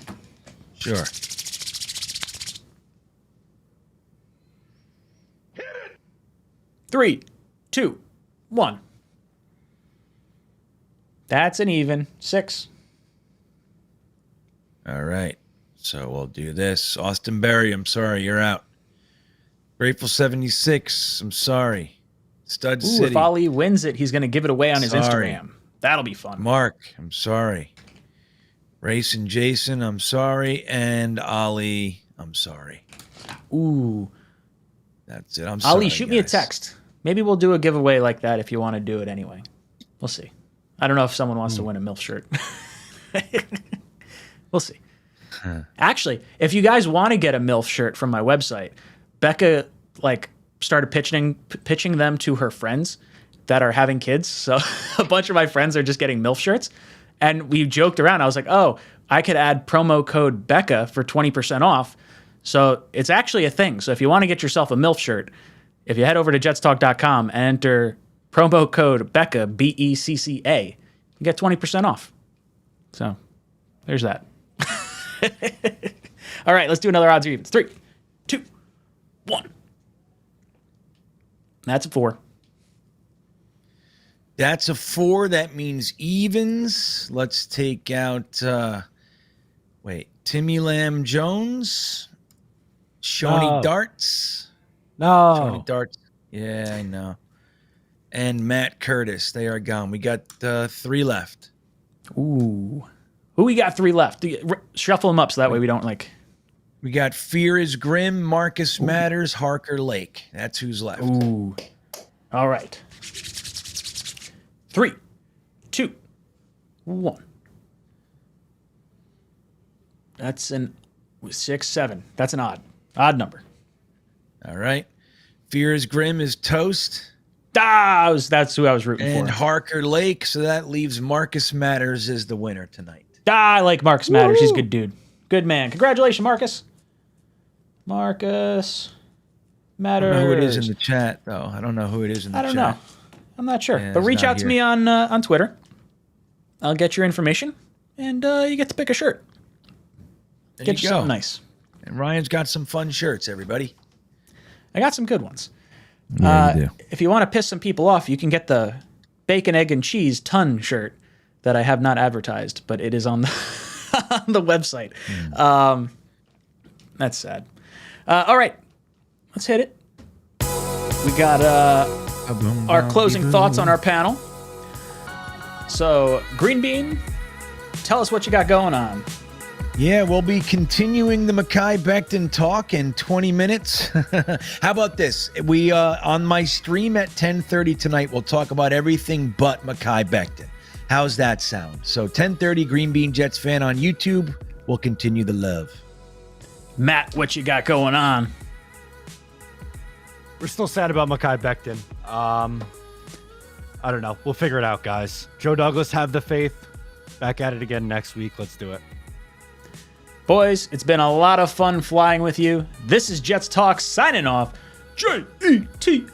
Sure.
3, 2, 1. That's an even 6.
All right. So we'll do this. Austin Berry, I'm sorry, you're out. Grateful 76, I'm sorry. Stud
Ooh,
City.
if Ali wins it, he's going to give it away on his
Sorry.
Instagram. That'll be fun.
Mark, I'm sorry. Race and Jason, I'm sorry. And Ali, I'm sorry.
Ooh.
That's it. I'm sorry.
Ali, shoot me a
guys.
text. Maybe we'll do a giveaway like that if you want to do it anyway. We'll see. I don't know if someone wants to win a MILF shirt. We'll see. Actually, if you guys want to get a MILF shirt from my website, Becca started pitching them to her friends that are having kids. So a bunch of my friends are just getting MILF shirts. And we joked around. I was like, oh, I could add promo code Becca for 20% off. So it's actually a thing. So if you want to get yourself a MILF shirt, if you head over to jetstalk.com and enter promo code Becca, BECCA, you get 20% off. So there's that. All right, let's do another odds or evens. 3, 2, 1. That's a 4.
That's a 4. That means evens. Let's take out, Timmy Lamb Jones, Shawnee Darts. Shawnee Darts. Yeah, I know. And Matt Curtis. They are gone. We got 3 left.
Ooh. Who we got 3 left? Shuffle them up so that way we don't
We got Fear is Grim, Marcus Matters, Harker Lake. That's who's left.
Ooh. All right. 3, 2, 1. That's an 6, 7. That's an odd number.
All right. Fear is Grim is toast.
That's who I was rooting
And
for.
Harker Lake. So that leaves Marcus Matters as the winner tonight.
I like Marcus Matters. He's a good dude. Good man. Congratulations, Marcus. Marcus Matters.
I don't know who it is in the chat, though. I don't know who it is in the chat.
I don't know. I'm not sure.
Yeah,
but
it's
reach
not
out to
here.
me on Twitter. I'll get your information, and you get to pick a shirt.
There
Get you
you go.
something nice.
And Ryan's got some fun shirts, everybody.
I got some good ones.
Yeah, you do.
If you want to piss some people off, you can get the bacon, egg, and cheese ton shirt that I have not advertised, but it is on the, on the website. That's sad. All right, let's hit it. We got our closing thoughts on our panel. So, Green Bean, tell us what you got going on.
Yeah, we'll be continuing the Mekhi Becton talk in 20 minutes. How about this? We on my stream at 10:30 tonight, we'll talk about everything but Mekhi Becton. How's that sound? So 10:30, Green Bean Jets fan on YouTube. We'll continue the love.
Matt, what you got going on?
We're still sad about Mekhi Becton. I don't know. We'll figure it out, guys. Joe Douglas, have the faith. Back at it again next week. Let's do it.
Boys, it's been a lot of fun flying with you. This is Jets Talk signing off. JETS.